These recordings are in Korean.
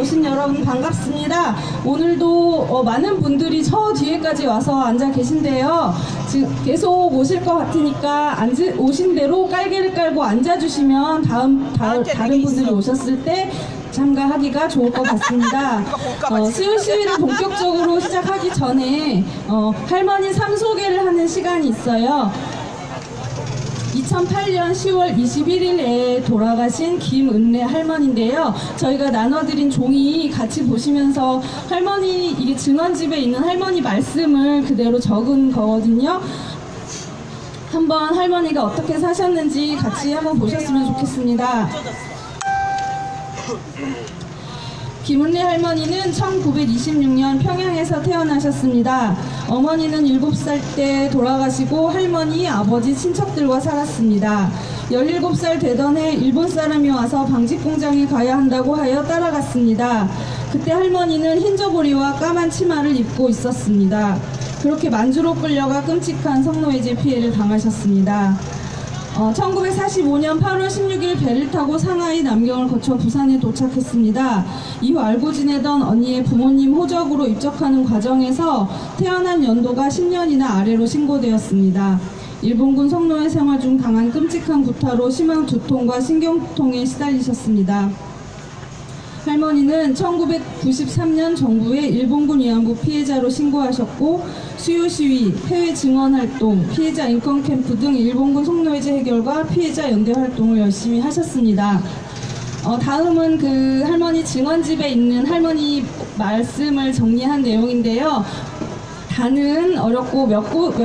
오신 여러분 반갑습니다. 오늘도 많은 분들이 저 뒤에까지 와서 앉아 계신데요. 지금 계속 오실 것 같으니까 오신 대로 깔개를 깔고 앉아주시면 다른 분들이 오셨을 때 참가하기가 좋을 것 같습니다. 수요시위를 본격적으로 시작하기 전에 할머니 삶 소개를 하는 시간이 있어요. 2008년 10월 21일에 돌아가신 김은래 할머니인데요. 저희가 나눠드린 종이 같이 보시면서 할머니, 이게 증언집에 있는 할머니 말씀을 그대로 적은 거거든요. 한번 할머니가 어떻게 사셨는지 같이 한번 보셨으면 좋겠습니다. 김은래 할머니는 1926년 평양에서 태어나셨습니다. 어머니는 7살 때 돌아가시고 할머니, 아버지, 친척들과 살았습니다. 17살 되던 해 일본 사람이 와서 방직 공장에 가야 한다고 하여 따라갔습니다. 그때 할머니는 흰 저고리와 까만 치마를 입고 있었습니다. 그렇게 만주로 끌려가 끔찍한 성노예제 피해를 당하셨습니다. 1945년 8월 16일 배를 타고 상하이 남경을 거쳐 부산에 도착했습니다. 이후 알고 지내던 언니의 부모님 호적으로 입적하는 과정에서 태어난 연도가 10년이나 아래로 신고되었습니다. 일본군 성노예 생활 중 당한 끔찍한 구타로 심한 두통과 신경통에 시달리셨습니다. 할머니는 1993년 정부에 일본군 위안부 피해자로 신고하셨고 수요시위, 해외 증언활동, 피해자 인권 캠프 등 일본군 성노예제 해결과 피해자 연대 활동을 열심히 하셨습니다. 다음은 그 할머니 증언집에 있는 할머니 말씀을 정리한 내용인데요. 다는 어렵고 몇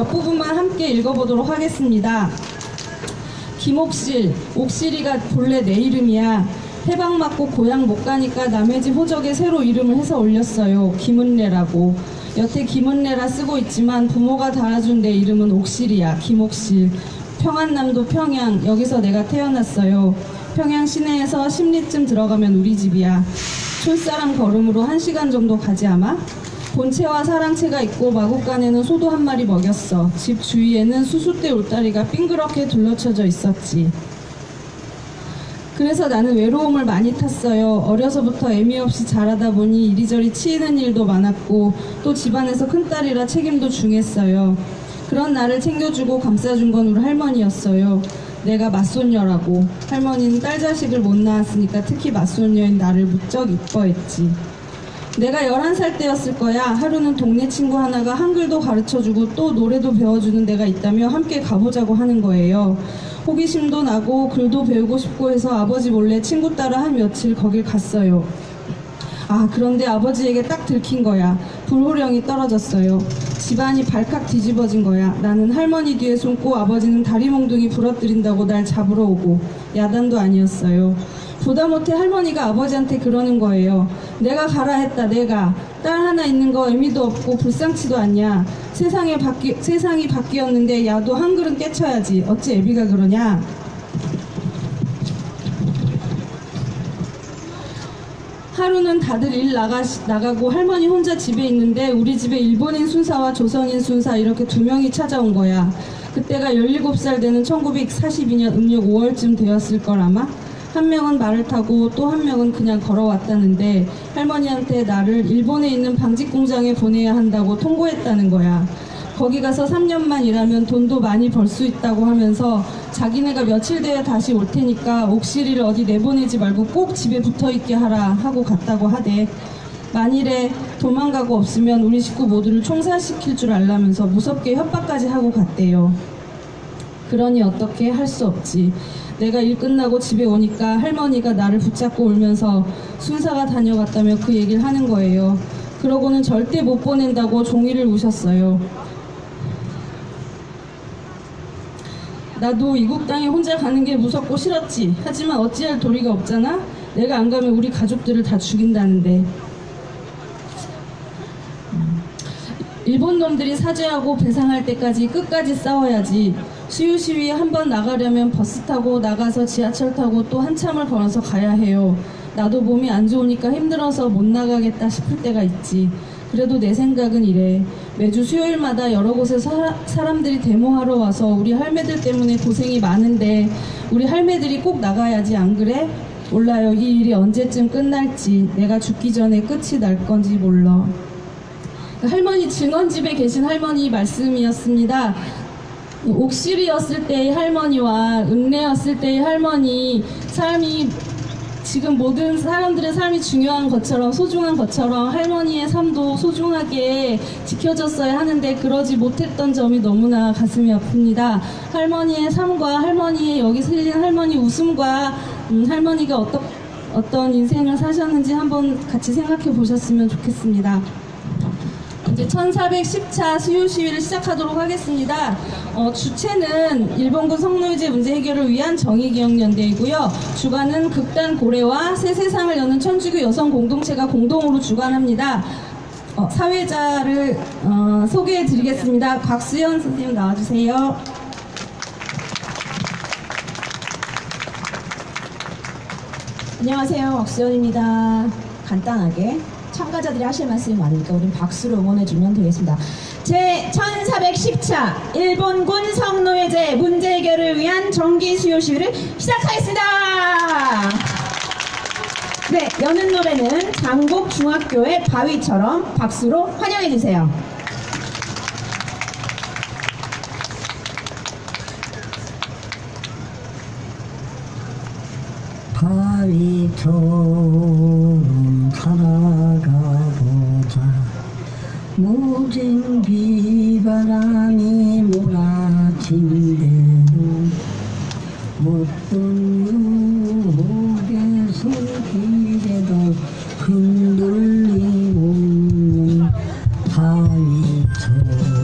부분만 함께 읽어보도록 하겠습니다. 김옥실, 옥실이가 본래 내 이름이야. 해방 맞고 고향 못 가니까 남의 집 호적에 새로 이름을 해서 올렸어요. 김은래라고. 여태 김은래라 쓰고 있지만 부모가 달아준 내 이름은 옥실이야. 김옥실. 평안남도 평양. 여기서 내가 태어났어요. 평양 시내에서 10리쯤 들어가면 우리 집이야. 촌사람 걸음으로 1시간 정도 가지 아마? 본체와 사랑채가 있고 마곡간에는 소도 한 마리 먹였어. 집 주위에는 수수대 울타리가 삥그렇게 둘러쳐져 있었지. 그래서 나는 외로움을 많이 탔어요. 어려서부터 애미 없이 자라다 보니 이리저리 치이는 일도 많았고 또 집안에서 큰딸이라 책임도 중했어요. 그런 나를 챙겨주고 감싸준 건 우리 할머니였어요. 내가 맞손녀라고. 할머니는 딸 자식을 못 낳았으니까 특히 맞손녀인 나를 무척 이뻐했지. 내가 11살 때였을 거야. 하루는 동네 친구 하나가 한글도 가르쳐주고 또 노래도 배워주는 데가 있다며 함께 가보자고 하는 거예요. 호기심도 나고 글도 배우고 싶고 해서 아버지 몰래 친구 따라 한 며칠 거길 갔어요. 그런데 아버지에게 딱 들킨 거야. 불호령이 떨어졌어요. 집안이 발칵 뒤집어진 거야. 나는 할머니 뒤에 숨고 아버지는 다리 몽둥이 부러뜨린다고 날 잡으러 오고. 야단도 아니었어요. 보다 못해 할머니가 아버지한테 그러는 거예요. 내가 가라 했다. 내가. 딸 하나 있는 거 의미도 없고 불쌍치도 않냐. 세상이 바뀌었는데 야도 한 그릇 깨쳐야지. 어찌 애비가 그러냐. 하루는 다들 일 나가고 할머니 혼자 집에 있는데 우리 집에 일본인 순사와 조선인 순사 이렇게 2명이 찾아온 거야. 그때가 17살 되는 1942년 음력 5월쯤 되었을 걸 아마. 한 명은 말을 타고 또 한 명은 그냥 걸어왔다는데 할머니한테 나를 일본에 있는 방직 공장에 보내야 한다고 통보했다는 거야. 거기 가서 3년만 일하면 돈도 많이 벌 수 있다고 하면서 자기네가 며칠 뒤에 다시 올 테니까 옥실이를 어디 내보내지 말고 꼭 집에 붙어있게 하라 하고 갔다고 하대. 만일에 도망가고 없으면 우리 식구 모두를 총살시킬 줄 알라면서 무섭게 협박까지 하고 갔대요. 그러니 어떻게 할 수 없지. 내가 일 끝나고 집에 오니까 할머니가 나를 붙잡고 울면서 순사가 다녀갔다며 그 얘기를 하는 거예요. 그러고는 절대 못 보낸다고 종이를 우셨어요. 나도 이국 땅에 혼자 가는 게 무섭고 싫었지. 하지만 어찌할 도리가 없잖아. 내가 안 가면 우리 가족들을 다 죽인다는데. 일본 놈들이 사죄하고 배상할 때까지 끝까지 싸워야지. 수요시위에 한번 나가려면 버스 타고 나가서 지하철 타고 또 한참을 걸어서 가야 해요. 나도 몸이 안 좋으니까 힘들어서 못 나가겠다 싶을 때가 있지. 그래도 내 생각은 이래. 매주 수요일마다 여러 곳에서 사람들이 데모하러 와서 우리 할매들 때문에 고생이 많은데 우리 할매들이 꼭 나가야지, 안 그래? 몰라요. 이 일이 언제쯤 끝날지. 내가 죽기 전에 끝이 날 건지 몰라. 할머니, 증언집에 계신 할머니 말씀이었습니다. 옥실이었을 때의 할머니와 읍내였을 때의 할머니, 삶이 지금 모든 사람들의 삶이 중요한 것처럼, 소중한 것처럼 할머니의 삶도 소중하게 지켜졌어야 하는데 그러지 못했던 점이 너무나 가슴이 아픕니다. 할머니의 삶과 할머니의 여기 실린 할머니 웃음과 할머니가 어떤 인생을 사셨는지 한번 같이 생각해 보셨으면 좋겠습니다. 이제 1410차 수요시위를 시작하도록 하겠습니다. 주체는 일본군 성노예제 문제 해결을 위한 정의기억연대이고요. 주관은 극단 고래와 새 세상을 여는 천주교 여성 공동체가 공동으로 주관합니다. 사회자를 소개해 드리겠습니다. 곽수연 선생님 나와주세요. 안녕하세요. 곽수연입니다. 간단하게 참가자들이 하실 말씀이 많으니까 우린 박수로 응원해주면 되겠습니다. 제1410차 일본군 성노예제 문제 해결을 위한 정기 수요 시위를 시작하겠습니다. 네, 여는 노래는 장곡 중학교의 바위처럼 박수로 환영해주세요. 바위처럼 살아가보자. 모진 비바람이 몰아친대도 못된 유혹의 손길에도 흔들리고 있는 바위처럼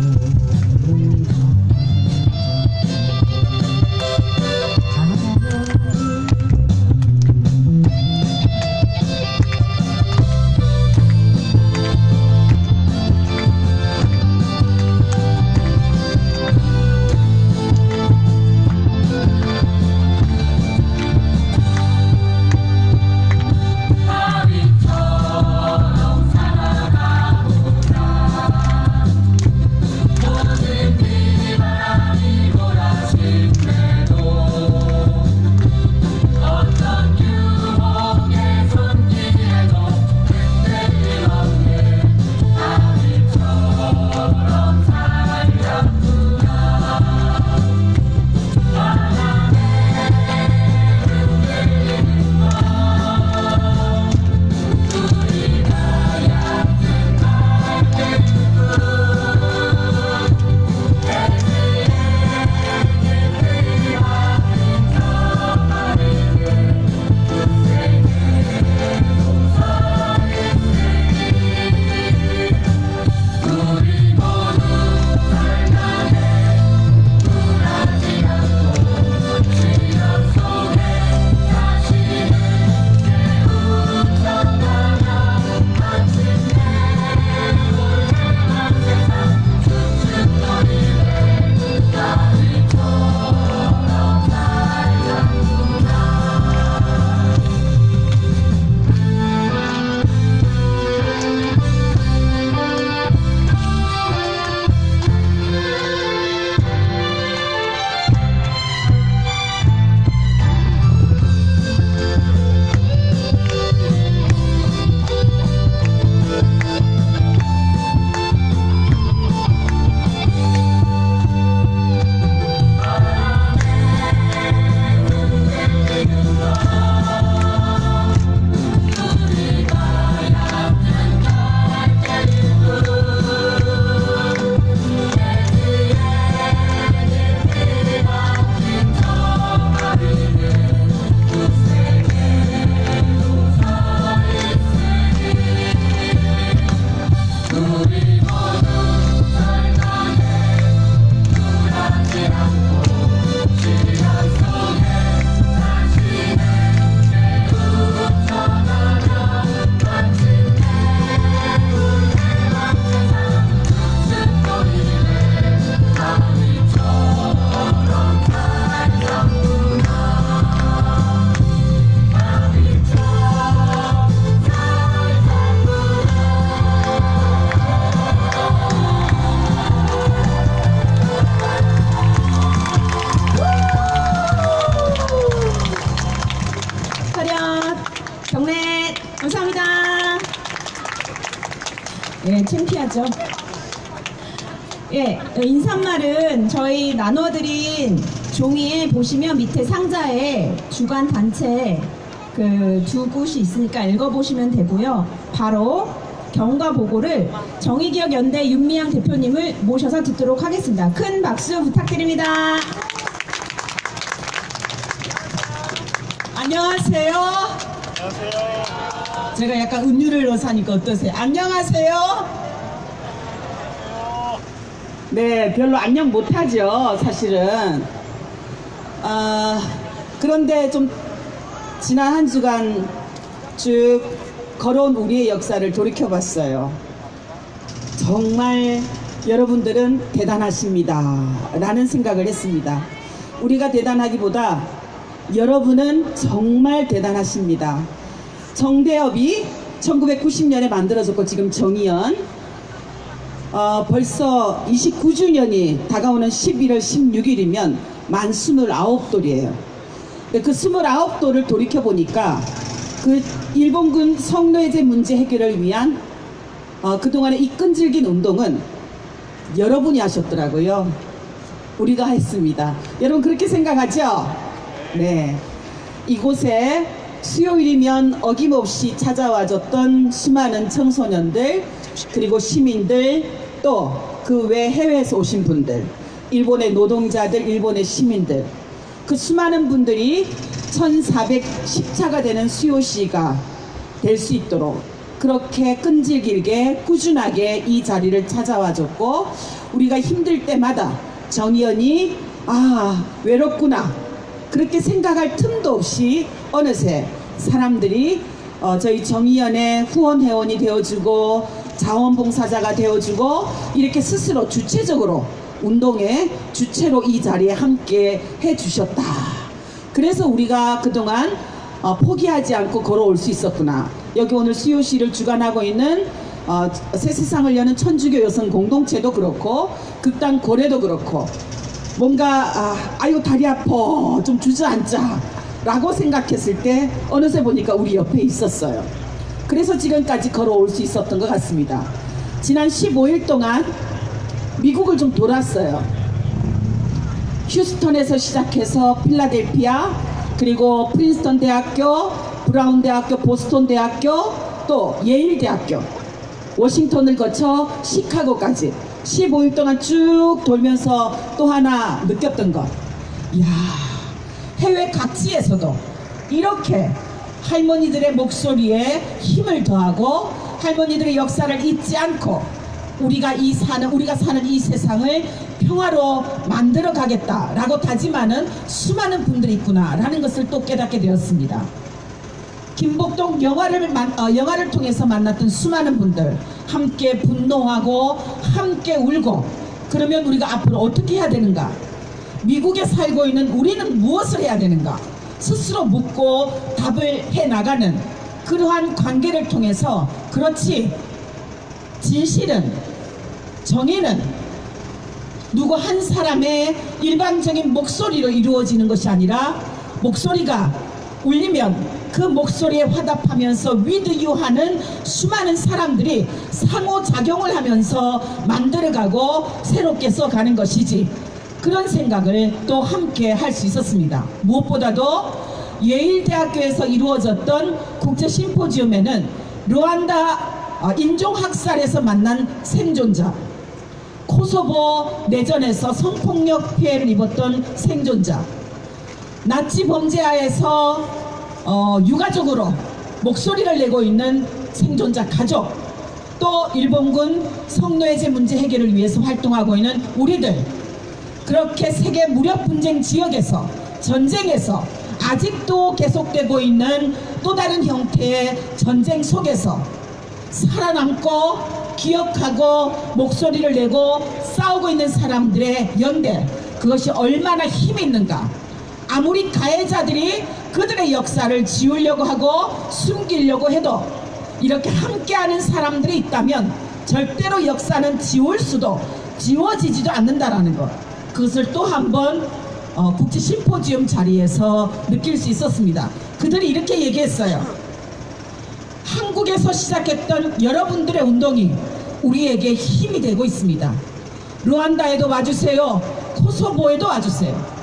예, 창피하죠. 예, 인사말은 저희 나눠드린 종이에 보시면 밑에 상자에 주간 단체 그 두 곳이 있으니까 읽어보시면 되고요. 바로 경과 보고를 정의기억연대 윤미향 대표님을 모셔서 듣도록 하겠습니다. 큰 박수 부탁드립니다. 안녕하세요. 제가 약간 은유를 넣어사니까 어떠세요? 안녕하세요. 네, 별로 안녕 못하죠, 사실은. 그런데 좀 지난 한 주간 쭉 걸어온 우리의 역사를 돌이켜봤어요. 정말 여러분들은 대단하십니다 라는 생각을 했습니다. 우리가 대단하기보다 여러분은 정말 대단하십니다. 정대협이 1990년에 만들어졌고 지금 정의연 벌써 29주년이 다가오는 11월 16일이면 만 29돌이에요. 그 29돌을 돌이켜보니까 그 일본군 성노예제 문제 해결을 위한 그동안의 이 끈질긴 운동은 여러분이 하셨더라고요. 우리가 했습니다. 여러분 그렇게 생각하죠? 네. 이곳에 수요일이면 어김없이 찾아와줬던 수많은 청소년들 그리고 시민들 또 그 외 해외에서 오신 분들 일본의 노동자들 일본의 시민들 그 수많은 분들이 1410차가 되는 수요시가 될 수 있도록 그렇게 끈질기게 꾸준하게 이 자리를 찾아와줬고 우리가 힘들 때마다 정의연이 외롭구나 그렇게 생각할 틈도 없이 어느새 사람들이 저희 정의연의 후원회원이 되어주고 자원봉사자가 되어주고 이렇게 스스로 주체적으로 운동의 주체로 이 자리에 함께 해주셨다. 그래서 우리가 그동안 포기하지 않고 걸어올 수 있었구나. 여기 오늘 수요시를 주관하고 있는 새 세상을 여는 천주교 여성 공동체도 그렇고 극단 고래도 그렇고 뭔가 아이고 다리 아파 좀 주저앉자 라고 생각했을 때 어느새 보니까 우리 옆에 있었어요. 그래서 지금까지 걸어올 수 있었던 것 같습니다. 지난 15일 동안 미국을 좀 돌았어요. 휴스턴에서 시작해서 필라델피아 그리고 프린스턴 대학교, 브라운 대학교, 보스턴 대학교 또 예일 대학교 워싱턴을 거쳐 시카고까지 15일 동안 쭉 돌면서 또 하나 느꼈던 것 이야 해외 각지에서도 이렇게 할머니들의 목소리에 힘을 더하고 할머니들의 역사를 잊지 않고 우리가 사는 이 세상을 평화로 만들어 가겠다라고 다짐하는 수많은 분들이 있구나라는 것을 또 깨닫게 되었습니다. 김복동 영화를 통해서 만났던 수많은 분들 함께 분노하고 함께 울고 그러면 우리가 앞으로 어떻게 해야 되는가 미국에 살고 있는 우리는 무엇을 해야 되는가 스스로 묻고 답을 해나가는 그러한 관계를 통해서 그렇지 진실은 정의는 누구 한 사람의 일방적인 목소리로 이루어지는 것이 아니라 목소리가 울리면 그 목소리에 화답하면서 위드유하는 수많은 사람들이 상호작용을 하면서 만들어가고 새롭게 써가는 것이지 그런 생각을 또 함께 할 수 있었습니다. 무엇보다도 예일대학교에서 이루어졌던 국제심포지움에는 루안다 인종학살에서 만난 생존자 코소보 내전에서 성폭력 피해를 입었던 생존자 나치 범죄하에서 유가족으로 목소리를 내고 있는 생존자 가족 또 일본군 성노예제 문제 해결을 위해서 활동하고 있는 우리들 그렇게 세계 무력 분쟁 지역에서 전쟁에서 아직도 계속되고 있는 또 다른 형태의 전쟁 속에서 살아남고 기억하고 목소리를 내고 싸우고 있는 사람들의 연대 그것이 얼마나 힘이 있는가 아무리 가해자들이 그들의 역사를 지우려고 하고 숨기려고 해도 이렇게 함께하는 사람들이 있다면 절대로 역사는 지워지지도 않는다라는 것 그것을 또 한 번 국제심포지움 자리에서 느낄 수 있었습니다. 그들이 이렇게 얘기했어요. 한국에서 시작했던 여러분들의 운동이 우리에게 힘이 되고 있습니다. 루안다에도 와주세요. 코소보에도 와주세요.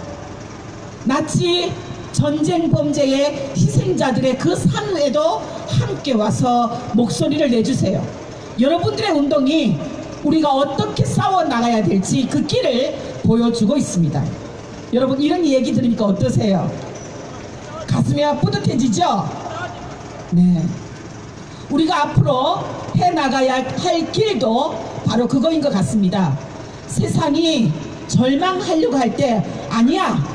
나치 전쟁 범죄의 희생자들의 그 산에도 함께 와서 목소리를 내주세요. 여러분들의 운동이 우리가 어떻게 싸워 나가야 될지 그 길을 보여주고 있습니다. 여러분, 이런 얘기 들으니까 어떠세요? 가슴이 뿌듯해지죠? 네. 우리가 앞으로 해나가야 할 길도 바로 그거인 것 같습니다. 세상이 절망하려고 할 때 아니야,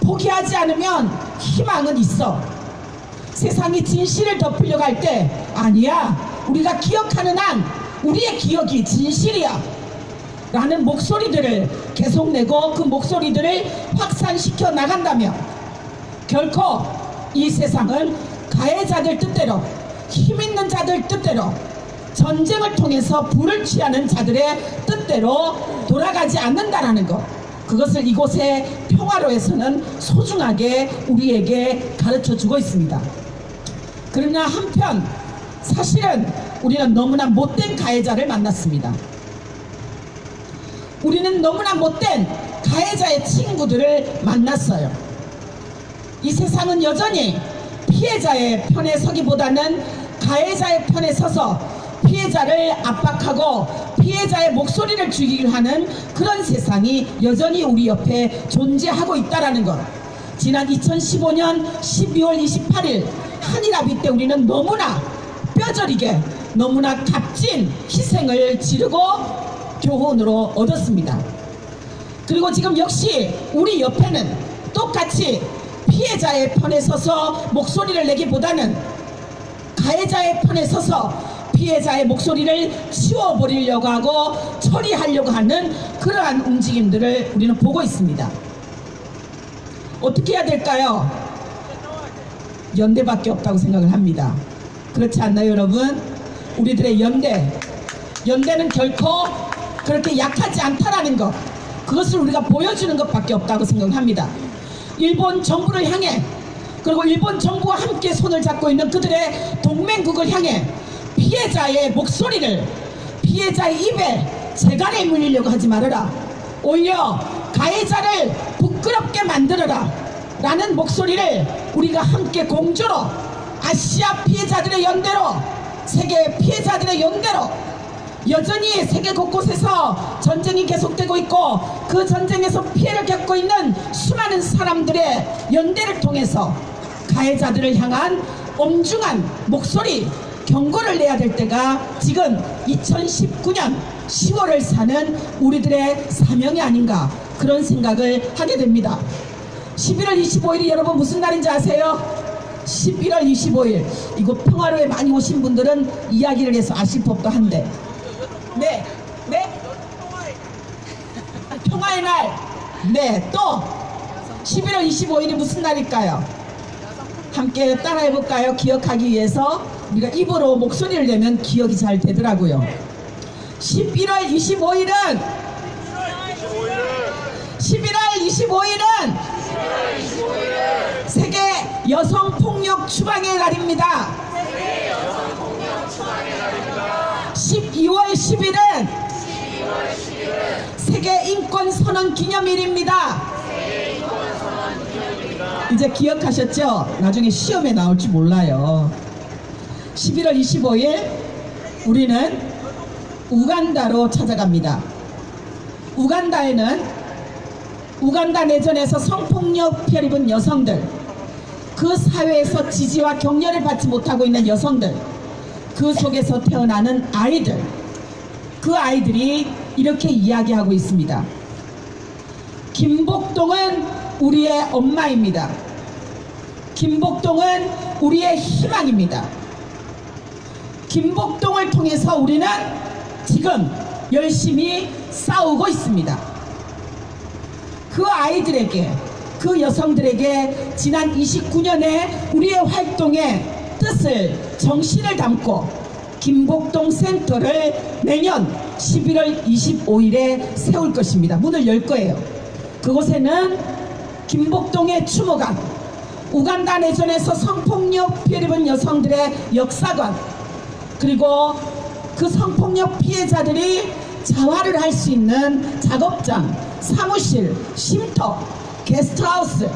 포기하지 않으면 희망은 있어. 세상이 진실을 덮으려고 할 때 아니야, 우리가 기억하는 한 우리의 기억이 진실이야 라는 목소리들을 계속 내고 그 목소리들을 확산시켜 나간다면 결코 이 세상은 가해자들 뜻대로, 힘있는 자들 뜻대로, 전쟁을 통해서 부를 취하는 자들의 뜻대로 돌아가지 않는다라는 것, 그것을 이곳의 평화로에서는 소중하게 우리에게 가르쳐주고 있습니다. 그러나 한편 사실은 우리는 너무나 못된 가해자를 만났습니다. 우리는 너무나 못된 가해자의 친구들을 만났어요. 이 세상은 여전히 피해자의 편에 서기보다는 가해자의 편에 서서 피해자를 압박하고 피해자의 목소리를 죽이려 하는 그런 세상이 여전히 우리 옆에 존재하고 있다는 것. 지난 2015년 12월 28일 한일합의 때 우리는 너무나 뼈저리게, 너무나 값진 희생을 지르고 교훈으로 얻었습니다. 그리고 지금 역시 우리 옆에는 똑같이 피해자의 편에 서서 목소리를 내기보다는 가해자의 편에 서서 피해자의 목소리를 치워버리려고 하고 처리하려고 하는 그러한 움직임들을 우리는 보고 있습니다. 어떻게 해야 될까요? 연대밖에 없다고 생각을 합니다. 그렇지 않나요, 여러분? 우리들의 연대는 결코 그렇게 약하지 않다라는 것, 그것을 우리가 보여주는 것밖에 없다고 생각을 합니다. 일본 정부를 향해, 그리고 일본 정부와 함께 손을 잡고 있는 그들의 동맹국을 향해 피해자의 목소리를, 피해자의 입에 재갈을 물리려고 하지 말아라, 오히려 가해자를 부끄럽게 만들어라 라는 목소리를 우리가 함께 공조로, 아시아 피해자들의 연대로, 세계 피해자들의 연대로, 여전히 세계 곳곳에서 전쟁이 계속되고 있고 그 전쟁에서 피해를 겪고 있는 수많은 사람들의 연대를 통해서 가해자들을 향한 엄중한 목소리, 경고를 내야 될 때가 지금 2019년 10월을 사는 우리들의 사명이 아닌가, 그런 생각을 하게 됩니다. 11월 25일이 여러분 무슨 날인지 아세요? 11월 25일, 이곳 평화로에 많이 오신 분들은 이야기를 해서 아실 법도 한데, 네? 평화의 날. 네, 또 11월 25일이 무슨 날일까요? 함께 따라해볼까요? 기억하기 위해서 우리가 입으로 목소리를 내면 기억이 잘 되더라고요. 11월 25일은 세계 여성폭력 추방의 날입니다. 12월 10일은 세계 인권 선언 기념일입니다. 이제 기억하셨죠? 나중에 시험에 나올지 몰라요. 11월 25일 우리는 우간다로 찾아갑니다. 우간다에는 우간다 내전에서 성폭력 피해를 입은 여성들, 그 사회에서 지지와 격려를 받지 못하고 있는 여성들, 그 속에서 태어나는 아이들, 그 아이들이 이렇게 이야기하고 있습니다. 김복동은 우리의 엄마입니다. 김복동은 우리의 희망입니다. 김복동을 통해서 우리는 지금 열심히 싸우고 있습니다. 그 아이들에게, 그 여성들에게 지난 29년의 우리의 활동의 뜻을, 정신을 담고 김복동 센터를 내년 11월 25일에 세울 것입니다. 문을 열 거예요. 그곳에는 김복동의 추모관, 우간다 내전에서 성폭력 피해를 입은 여성들의 역사관, 그리고 그 성폭력 피해자들이 자활을 할 수 있는 작업장, 사무실, 쉼터, 게스트하우스,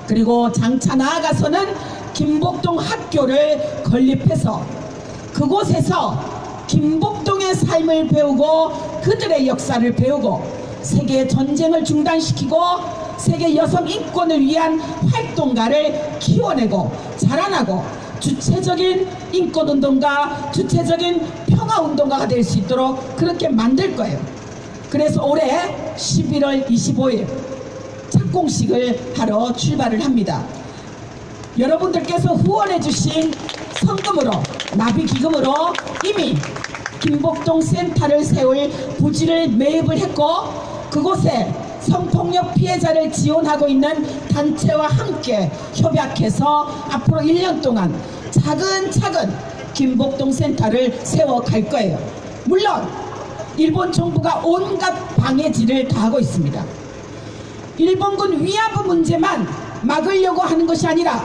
그리고 장차 나아가서는 김복동 학교를 건립해서 그곳에서 김복동의 삶을 배우고 그들의 역사를 배우고 세계 전쟁을 중단시키고 세계 여성 인권을 위한 활동가를 키워내고 자라나고 주체적인 인권운동가, 주체적인 평화운동가가 될 수 있도록 그렇게 만들 거예요. 그래서 올해 11월 25일 착공식을 하러 출발을 합니다. 여러분들께서 후원해 주신 성금으로, 나비기금으로 이미 김복동 센터를 세울 부지를 매입을 했고 그곳에 성폭력 피해자를 지원하고 있는 단체와 함께 협약해서 앞으로 1년 동안 차근차근 김복동 센터를 세워갈 거예요. 물론 일본 정부가 온갖 방해질을 다 하고 있습니다. 일본군 위안부 문제만 막으려고 하는 것이 아니라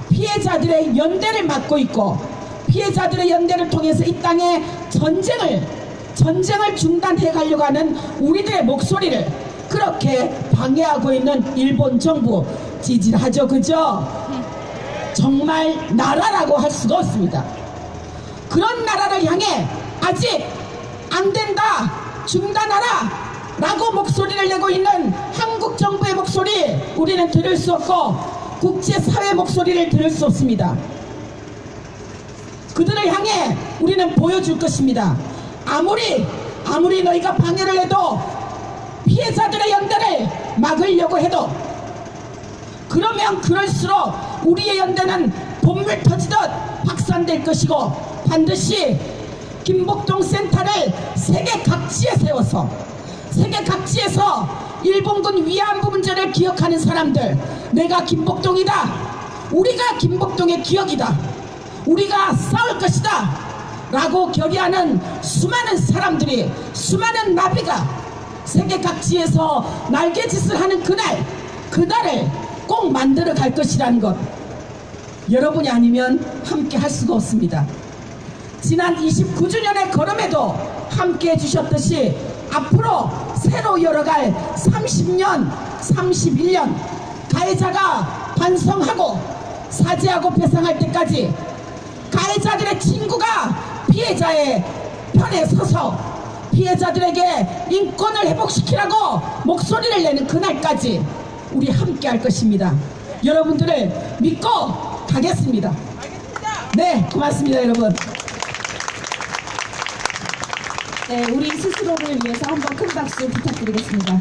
피해자들의 연대를 막고 있고 피해자들의 연대를 통해서 이 땅에 전쟁을 중단해 가려고 하는 우리들의 목소리를 그렇게 방해하고 있는 일본 정부 지지하죠, 그죠? 정말 나라라고 할 수가 없습니다. 그런 나라를 향해 아직 안 된다, 중단하라 라고 목소리를 내고 있는 한국 정부의 목소리 우리는 들을 수 없고 국제사회 목소리를 들을 수 없습니다. 그들을 향해 우리는 보여줄 것입니다. 아무리 너희가 방해를 해도 피해자들의 연대를 막으려고 해도 그러면 그럴수록 우리의 연대는 본물 터지듯 확산될 것이고 반드시 김복동 센터를 세계 각지에 세워서 세계 각지에서 일본군 위안부 문제를 기억하는 사람들, 내가 김복동이다, 우리가 김복동의 기억이다, 우리가 싸울 것이다 라고 결의하는 수많은 사람들이, 수많은 나비가 세계 각지에서 날개짓을 하는 그날을 꼭 만들어 갈 것이라는 것, 여러분이 아니면 함께 할 수가 없습니다. 지난 29주년의 걸음에도 함께 해주셨듯이 앞으로 새로 열어갈 30년, 31년 가해자가 반성하고 사죄하고 배상할 때까지 가해자들의 친구가 피해자의 편에 서서 피해자들에게 인권을 회복시키라고 목소리를 내는 그날까지 우리 함께 할 것입니다. 여러분들을 믿고 가겠습니다. 네, 고맙습니다, 여러분. 네, 우리 스스로를 위해서 한번 큰 박수 부탁드리겠습니다.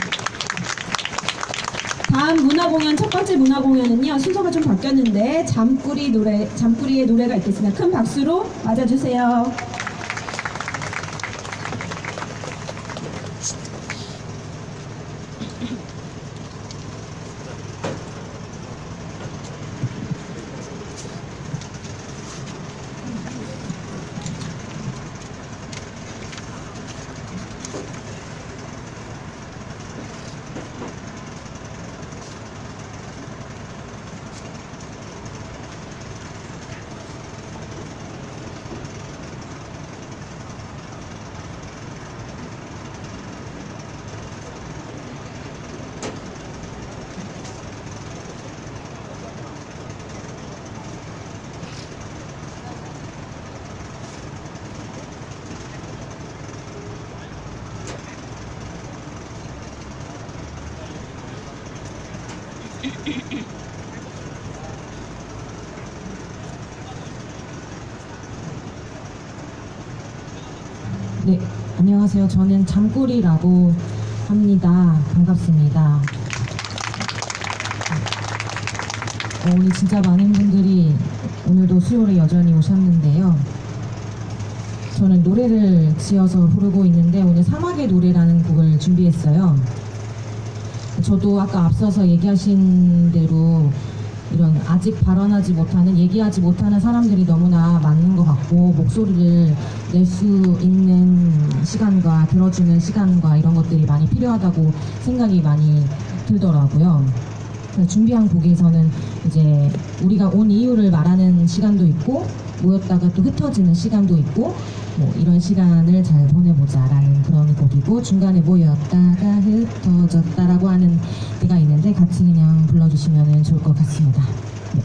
다음 문화공연, 첫 번째 문화공연은요, 순서가 좀 바뀌었는데 잠꾸리의 노래가 있겠습니다. 큰 박수로 맞아주세요. 네, 안녕하세요. 저는 잠꾸리라고 합니다. 반갑습니다. 오늘 진짜 많은 분들이 오늘도 수요일에 여전히 오셨는데요. 저는 노래를 지어서 부르고 있는데 오늘 사막의 노래라는 곡을 준비했어요. 저도 아까 앞서서 얘기하신 대로 이런 아직 발언하지 못하는, 얘기하지 못하는 사람들이 너무나 많은 것 같고 목소리를 낼 수 있는 시간과 들어주는 시간과 이런 것들이 많이 필요하다고 생각이 많이 들더라고요. 준비한 곡에서는 이제 우리가 온 이유를 말하는 시간도 있고 모였다가 또 흩어지는 시간도 있고 뭐 이런 시간을 잘 보내보자라는 그런 곡이고 중간에 모였다가 흩어졌다라고 하는 데가 있는데 같이 그냥 불러주시면 좋을 것 같습니다. 네.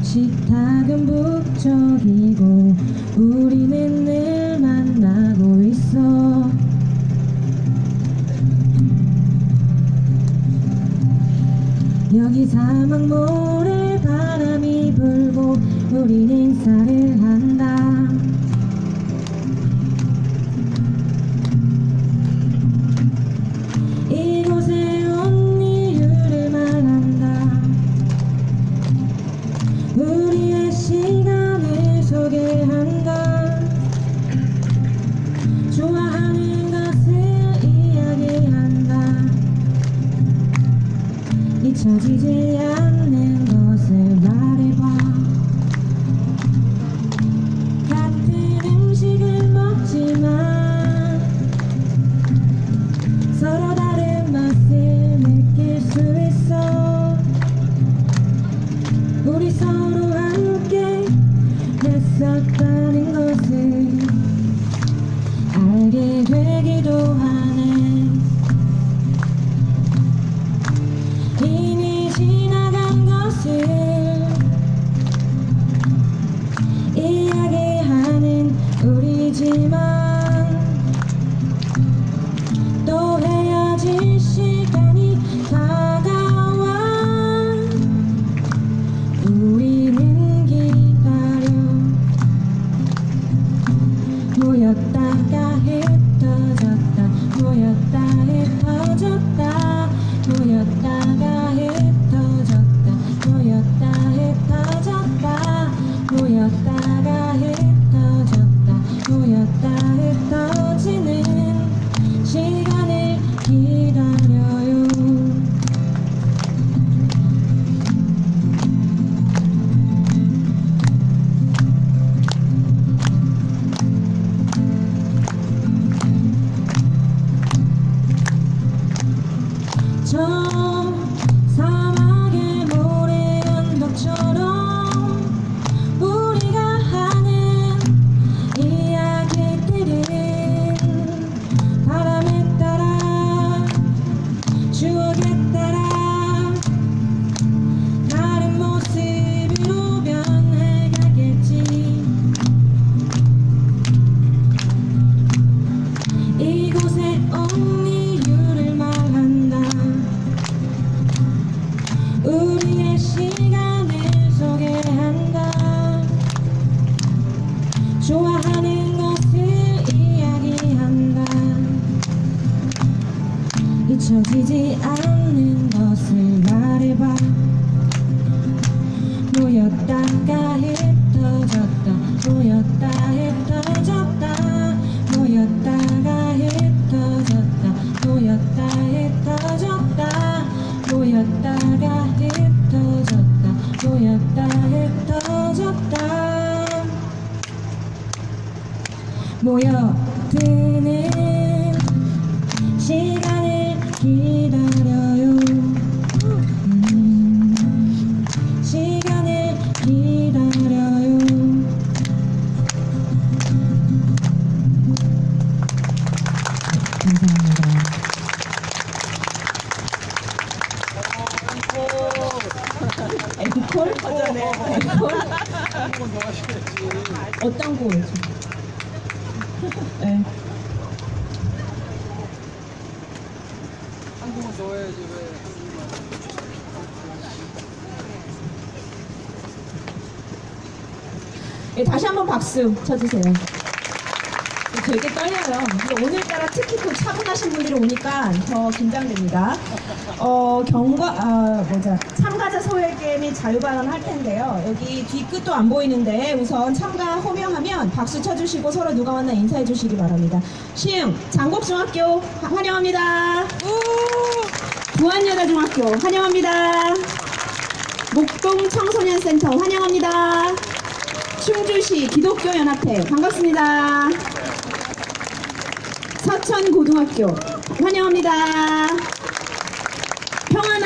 식탁은 북적이고 우리는 늘 만나고 있어. 여기 사막 모래 바람이 불고 우린 인사를 한다. 이곳에 온 이유를 말한다. 우리의 시간을 소개한다. 좋아하는 것을 이야기한다. 잊혀지지 않는 것을 말해봐. 같은 음식을 먹지만 서로 다른 맛을 느낄 수 있어. 우리 서로 함께 했었다는 것을 알게 되기도 하네. 이미 지나간 것을 이야기하는 우리지만 또 헤어질 시간이 다가와. 우리는 기다려. 모였다가 흩어졌다. 모였다 흩어졌다. 모였다가 흩어졌다. 모였다 흩어졌다. 모였다가 흩어졌다. 모였다 흩어지는 시간을 기다려요. 저 사막의 모래 언덕처럼 우리가 하는 이야기들은 바람에 따라 추억에 따라 다른 모습으로 변해가겠지. 이곳에 온 이유를 말한다. 우리의 시간을 소개한다. 좋아하는 것을 이야기한다. 잊혀지지 않는 것을 말해봐. 모였다가 흩어졌다. 모였다 흩어졌다. 모였다가 흩어졌다. 모였다 흩어졌다. 모였다가 흩어졌다. 모였다 흩어졌다. 모여드는 시간을 기다려요. 시간을 기다려요. 감사합니다. 앵콜? 앵콜? 어떤 곡을? 네. 한국은 좋아해야지 왜 네, 다시 한번 박수 쳐주세요. 되게 떨려요. 근데 오늘따라 특히 또 차분하신 분들이 오니까 더 긴장됩니다. 참가자 소외계 및 자유발언 할 텐데요. 여기 뒤끝도 안 보이는데 우선 참가 호명하면 박수 쳐주시고 서로 누가 왔나 인사해 주시기 바랍니다. 시흥 장곡중학교 환영합니다. 부안여자중학교 환영합니다. 목동 청소년센터 환영합니다. 충주시 기독교연합회 반갑습니다. 서천고등학교 환영합니다.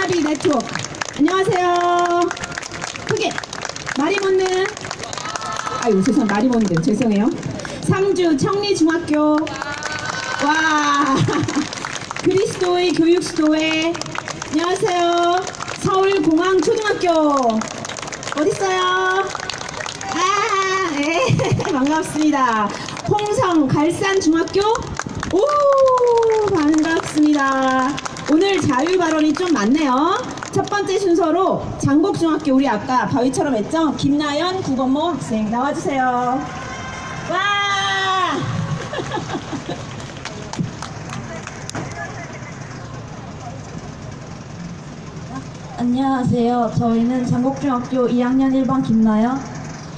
나비 네트워크. 안녕하세요. 크게 말이 못는 아유 죄송 말이 못는 죄송해요. 상주 청리중학교. 와 그리스도의 교육수도회. 안녕하세요. 서울공항초등학교. 어딨어요? 아, 네. 반갑습니다. 홍성 갈산중학교. 오, 반갑습니다. 오늘 자유 발언이 좀 많네요. 첫 번째 순서로 장곡중학교, 우리 아까 바위처럼 했죠? 김나연 국어모 학생 나와주세요. 와! 안녕하세요. 저희는 장곡중학교 2학년 1반 김나연.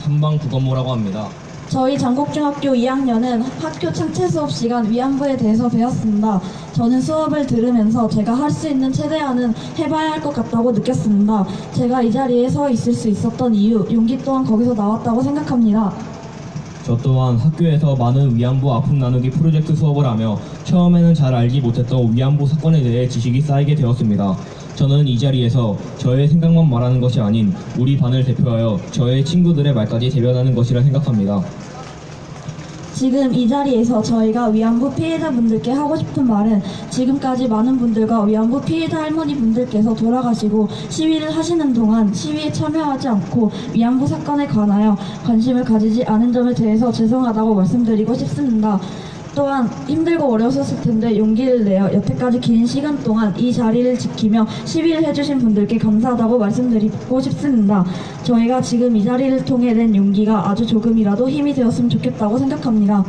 한방 국어모라고 합니다. 저희 장곡중학교 2학년은 학교 창체 수업 시간 위안부에 대해서 배웠습니다. 저는 수업을 들으면서 제가 할 수 있는 최대한은 해봐야 할 것 같다고 느꼈습니다. 제가 이 자리에 서 있을 수 있었던 이유, 용기 또한 거기서 나왔다고 생각합니다. 저 또한 학교에서 많은 위안부 아픔 나누기 프로젝트 수업을 하며 처음에는 잘 알지 못했던 위안부 사건에 대해 지식이 쌓이게 되었습니다. 저는 이 자리에서 저의 생각만 말하는 것이 아닌 우리 반을 대표하여 저의 친구들의 말까지 대변하는 것이라 생각합니다. 지금 이 자리에서 저희가 위안부 피해자분들께 하고 싶은 말은 지금까지 많은 분들과 위안부 피해자 할머니분들께서 돌아가시고 시위를 하시는 동안 시위에 참여하지 않고 위안부 사건에 관하여 관심을 가지지 않은 점에 대해서 죄송하다고 말씀드리고 싶습니다. 또한 힘들고 어려웠을 텐데 용기를 내어 여태까지 긴 시간 동안 이 자리를 지키며 시위를 해주신 분들께 감사하다고 말씀드리고 싶습니다. 저희가 지금 이 자리를 통해 낸 용기가 아주 조금이라도 힘이 되었으면 좋겠다고 생각합니다.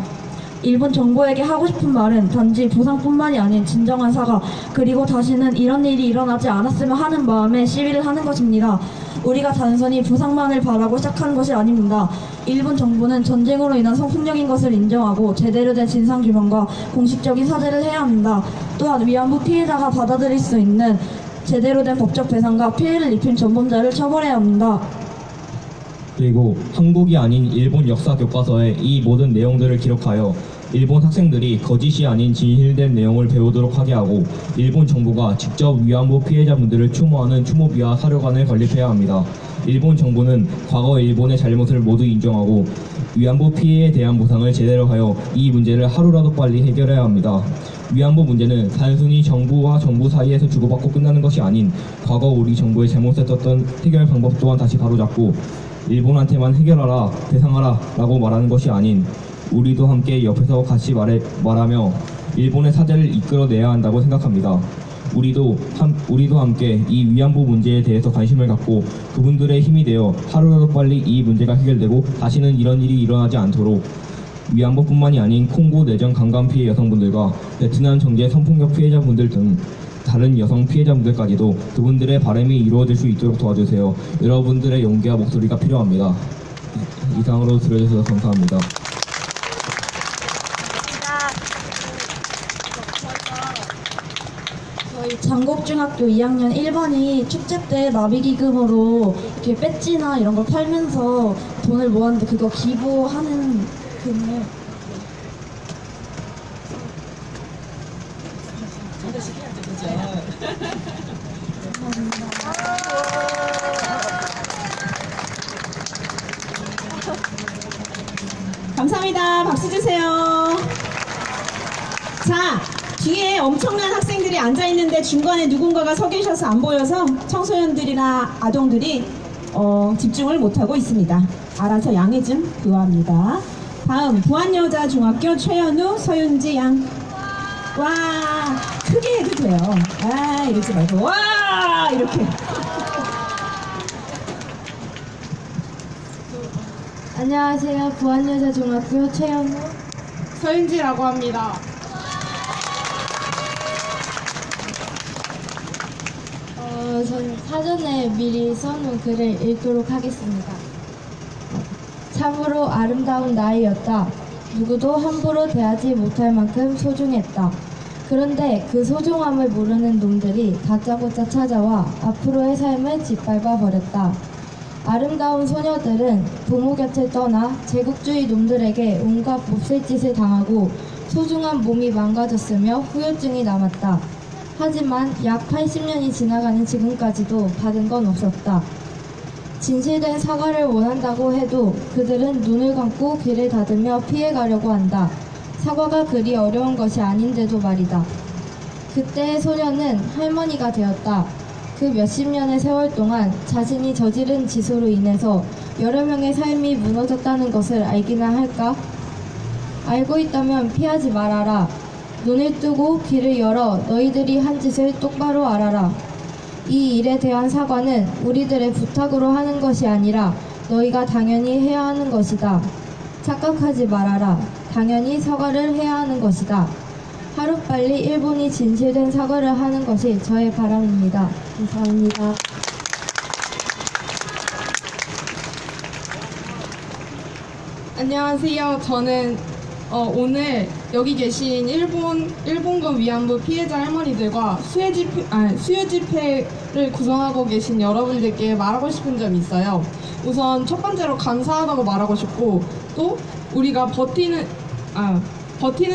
일본 정부에게 하고 싶은 말은 단지 보상뿐만이 아닌 진정한 사과, 그리고 다시는 이런 일이 일어나지 않았으면 하는 마음에 시위를 하는 것입니다. 우리가 단순히 보상만을 바라고 시작한 것이 아닙니다. 일본 정부는 전쟁으로 인한 성폭력인 것을 인정하고 제대로 된 진상규명과 공식적인 사죄를 해야 합니다. 또한 위안부 피해자가 받아들일 수 있는 제대로 된 법적 배상과 피해를 입힌 전범자를 처벌해야 합니다. 그리고 한국이 아닌 일본 역사 교과서에 이 모든 내용들을 기록하여 일본 학생들이 거짓이 아닌 진실된 내용을 배우도록 하게 하고 일본 정부가 직접 위안부 피해자분들을 추모하는 추모비와 사료관을 건립해야 합니다. 일본 정부는 과거 일본의 잘못을 모두 인정하고 위안부 피해에 대한 보상을 제대로 하여 이 문제를 하루라도 빨리 해결해야 합니다. 위안부 문제는 단순히 정부와 정부 사이에서 주고받고 끝나는 것이 아닌 과거 우리 정부의 잘못했던 해결 방법 또한 다시 바로잡고 일본한테만 해결하라, 배상하라 라고 말하는 것이 아닌 우리도 함께 옆에서 같이 말하며 일본의 사죄를 이끌어내야 한다고 생각합니다. 우리도 함께 이 위안부 문제에 대해서 관심을 갖고 그분들의 힘이 되어 하루라도 빨리 이 문제가 해결되고 다시는 이런 일이 일어나지 않도록 위안부뿐만이 아닌 콩고 내전 강간 피해 여성분들과 베트남 정제 성폭력 피해자분들 등 다른 여성 피해자분들까지도 그분들의 바람이 이루어질 수 있도록 도와주세요. 여러분들의 용기와 목소리가 필요합니다. 이상으로 들어주셔서 감사합니다. 저희 장곡중학교 2학년 1반이 축제 때 나비기금으로 이렇게 배지나 이런 걸 팔면서 돈을 모았는데 그거 기부하는 금을 감사합니다. 박수 주세요. 자, 뒤에 엄청난 학생들이 앉아있는데 중간에 누군가가 서 계셔서 안 보여서 청소년들이나 아동들이 집중을 못하고 있습니다. 알아서 양해 좀 구합니다. 다음 부안여자중학교 최현우, 서윤지 양. 와, 크게 해도 돼요. 아, 이러지 말고 와 이렇게. 안녕하세요. 부안여자중학교 최현우 서윤지라고 합니다. 전 사전에 미리 써놓은 글을 읽도록 하겠습니다. 참으로 아름다운 나이였다. 누구도 함부로 대하지 못할 만큼 소중했다. 그런데 그 소중함을 모르는 놈들이 다짜고짜 찾아와 앞으로의 삶을 짓밟아 버렸다. 아름다운 소녀들은 부모 곁을 떠나 제국주의 놈들에게 온갖 몹쓸 짓을 당하고 소중한 몸이 망가졌으며 후유증이 남았다. 하지만 약 80년이 지나가는 지금까지도 받은 건 없었다. 진실된 사과를 원한다고 해도 그들은 눈을 감고 귀를 닫으며 피해가려고 한다. 사과가 그리 어려운 것이 아닌데도 말이다. 그때의 소녀는 할머니가 되었다. 그 몇십 년의 세월 동안 자신이 저지른 짓으로 인해서 여러 명의 삶이 무너졌다는 것을 알기나 할까? 알고 있다면 피하지 말아라. 눈을 뜨고 귀를 열어 너희들이 한 짓을 똑바로 알아라. 이 일에 대한 사과는 우리들의 부탁으로 하는 것이 아니라 너희가 당연히 해야 하는 것이다. 착각하지 말아라. 당연히 사과를 해야 하는 것이다. 하루빨리 일본이 진실된 사과를 하는 것이 저의 바람입니다. 감사합니다. 안녕하세요. 저는 오늘 여기 계신 일본군 위안부 피해자 할머니들과 수요 집회를 구성하고 계신 여러분들께 말하고 싶은 점이 있어요. 우선 첫 번째로 감사하다고 말하고 싶고, 또 우리가 버티는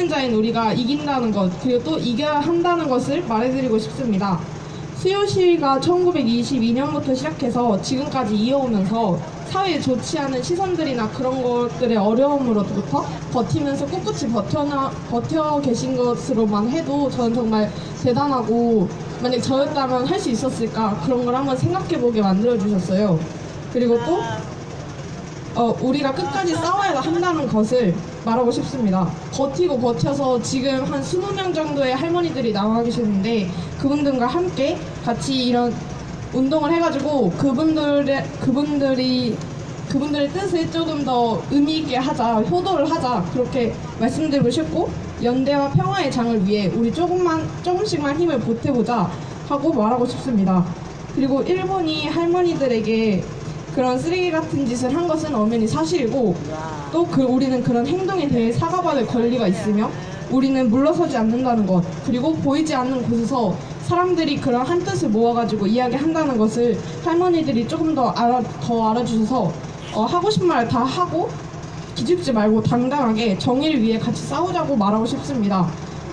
자인 우리가 이긴다는 것, 그리고 또 이겨야 한다는 것을 말해드리고 싶습니다. 수요 시위가 1922년부터 시작해서 지금까지 이어오면서 사회에 좋지 않은 시선들이나 그런 것들의 어려움으로부터 버티면서 꿋꿋이 버텨 계신 것으로만 해도 저는 정말 대단하고, 만약 저였다면 할 수 있었을까, 그런 걸 한번 생각해보게 만들어주셨어요. 그리고 또 우리가 끝까지 싸워야 한다는 것을 말하고 싶습니다. 버티고 버텨서 지금 한 20명 정도의 할머니들이 나와 계시는데, 그분들과 함께 같이 이런 운동을 해가지고 그분들의 뜻을 조금 더 의미 있게 하자, 효도를 하자, 그렇게 말씀드리고 싶고, 연대와 평화의 장을 위해 우리 조금씩만 힘을 보태보자 하고 말하고 싶습니다. 그리고 일본이 할머니들에게 그런 쓰레기 같은 짓을 한 것은 엄연히 사실이고, 또 우리는 그런 행동에 대해 사과받을 권리가 있으며 우리는 물러서지 않는다는 것, 그리고 보이지 않는 곳에서 사람들이 그런 한 뜻을 모아가지고 이야기한다는 것을 할머니들이 조금 더 알아주셔서 하고 싶은 말 다 하고 기죽지 말고 당당하게 정의를 위해 같이 싸우자고 말하고 싶습니다.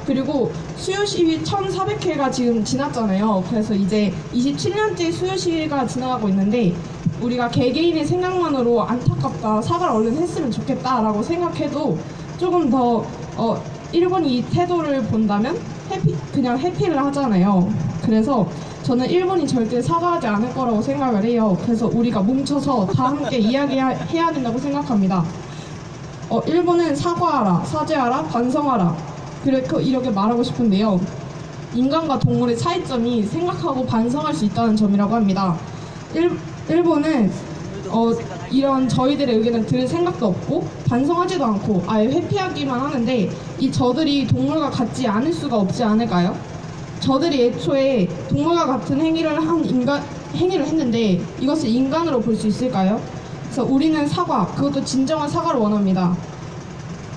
그리고 수요 시위 1400회가 지금 지났잖아요. 그래서 이제 27년째 수요 시위가 지나가고 있는데, 우리가 개개인의 생각만으로 안타깝다, 사과를 얼른 했으면 좋겠다라고 생각해도 조금 더 일본이 이 태도를 본다면 그냥 회피를 하잖아요. 그래서 저는 일본이 절대 사과하지 않을 거라고 생각을 해요. 그래서 우리가 뭉쳐서 다 함께 이야기해야 된다고 생각합니다. 일본은 사과하라, 사죄하라, 반성하라, 이렇게 말하고 싶은데요. 인간과 동물의 차이점이 생각하고 반성할 수 있다는 점이라고 합니다. 일본은 이런 저희들의 의견을 들을 생각도 없고 반성하지도 않고 아예 회피하기만 하는데, 이 저들이 동물과 같지 않을 수가 없지 않을까요? 저들이 애초에 동물과 같은 행위를 했는데 이것을 인간으로 볼 수 있을까요? 그래서 우리는 사과, 그것도 진정한 사과를 원합니다.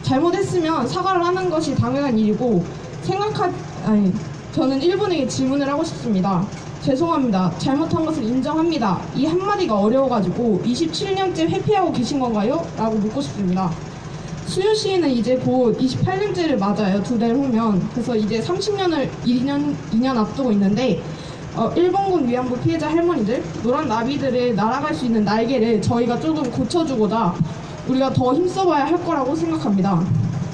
잘못했으면 사과를 하는 것이 당연한 일이고, 저는 일본에게 질문을 하고 싶습니다. 죄송합니다. 잘못한 것을 인정합니다. 이 한마디가 어려워가지고 27년째 회피하고 계신 건가요? 라고 묻고 싶습니다. 수요 시위는 이제 곧 28년째를 맞아요. 2달 후면. 그래서 이제 30년을 2년 앞두고 있는데, 일본군 위안부 피해자 할머니들, 노란 나비들의 날아갈 수 있는 날개를 저희가 조금 고쳐주고자 우리가 더 힘써봐야 할 거라고 생각합니다.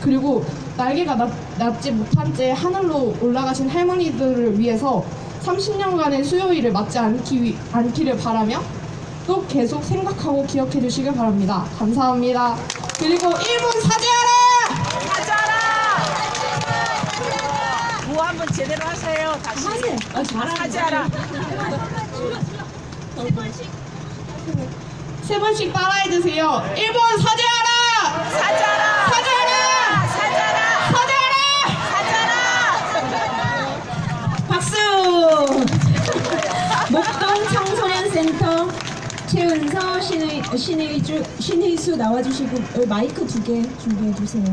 그리고 날개가 낫지 못한 채 하늘로 올라가신 할머니들을 위해서 30년간의 수요일을 맞지 않기를 바라며 또 계속 생각하고 기억해 주시길 바랍니다. 감사합니다. 그리고 일본 사죄하라! 뭐 한번 제대로 하세요. 다시. 사죄하라. 세 번씩 따라해 주세요. 일본 사죄하라! 사죄하라. 사죄하라! 사죄하라. 사죄하라! 박수! 목동 청소년 센터 최은서 신의수 나와주시고 마이크 2개 준비해 주세요.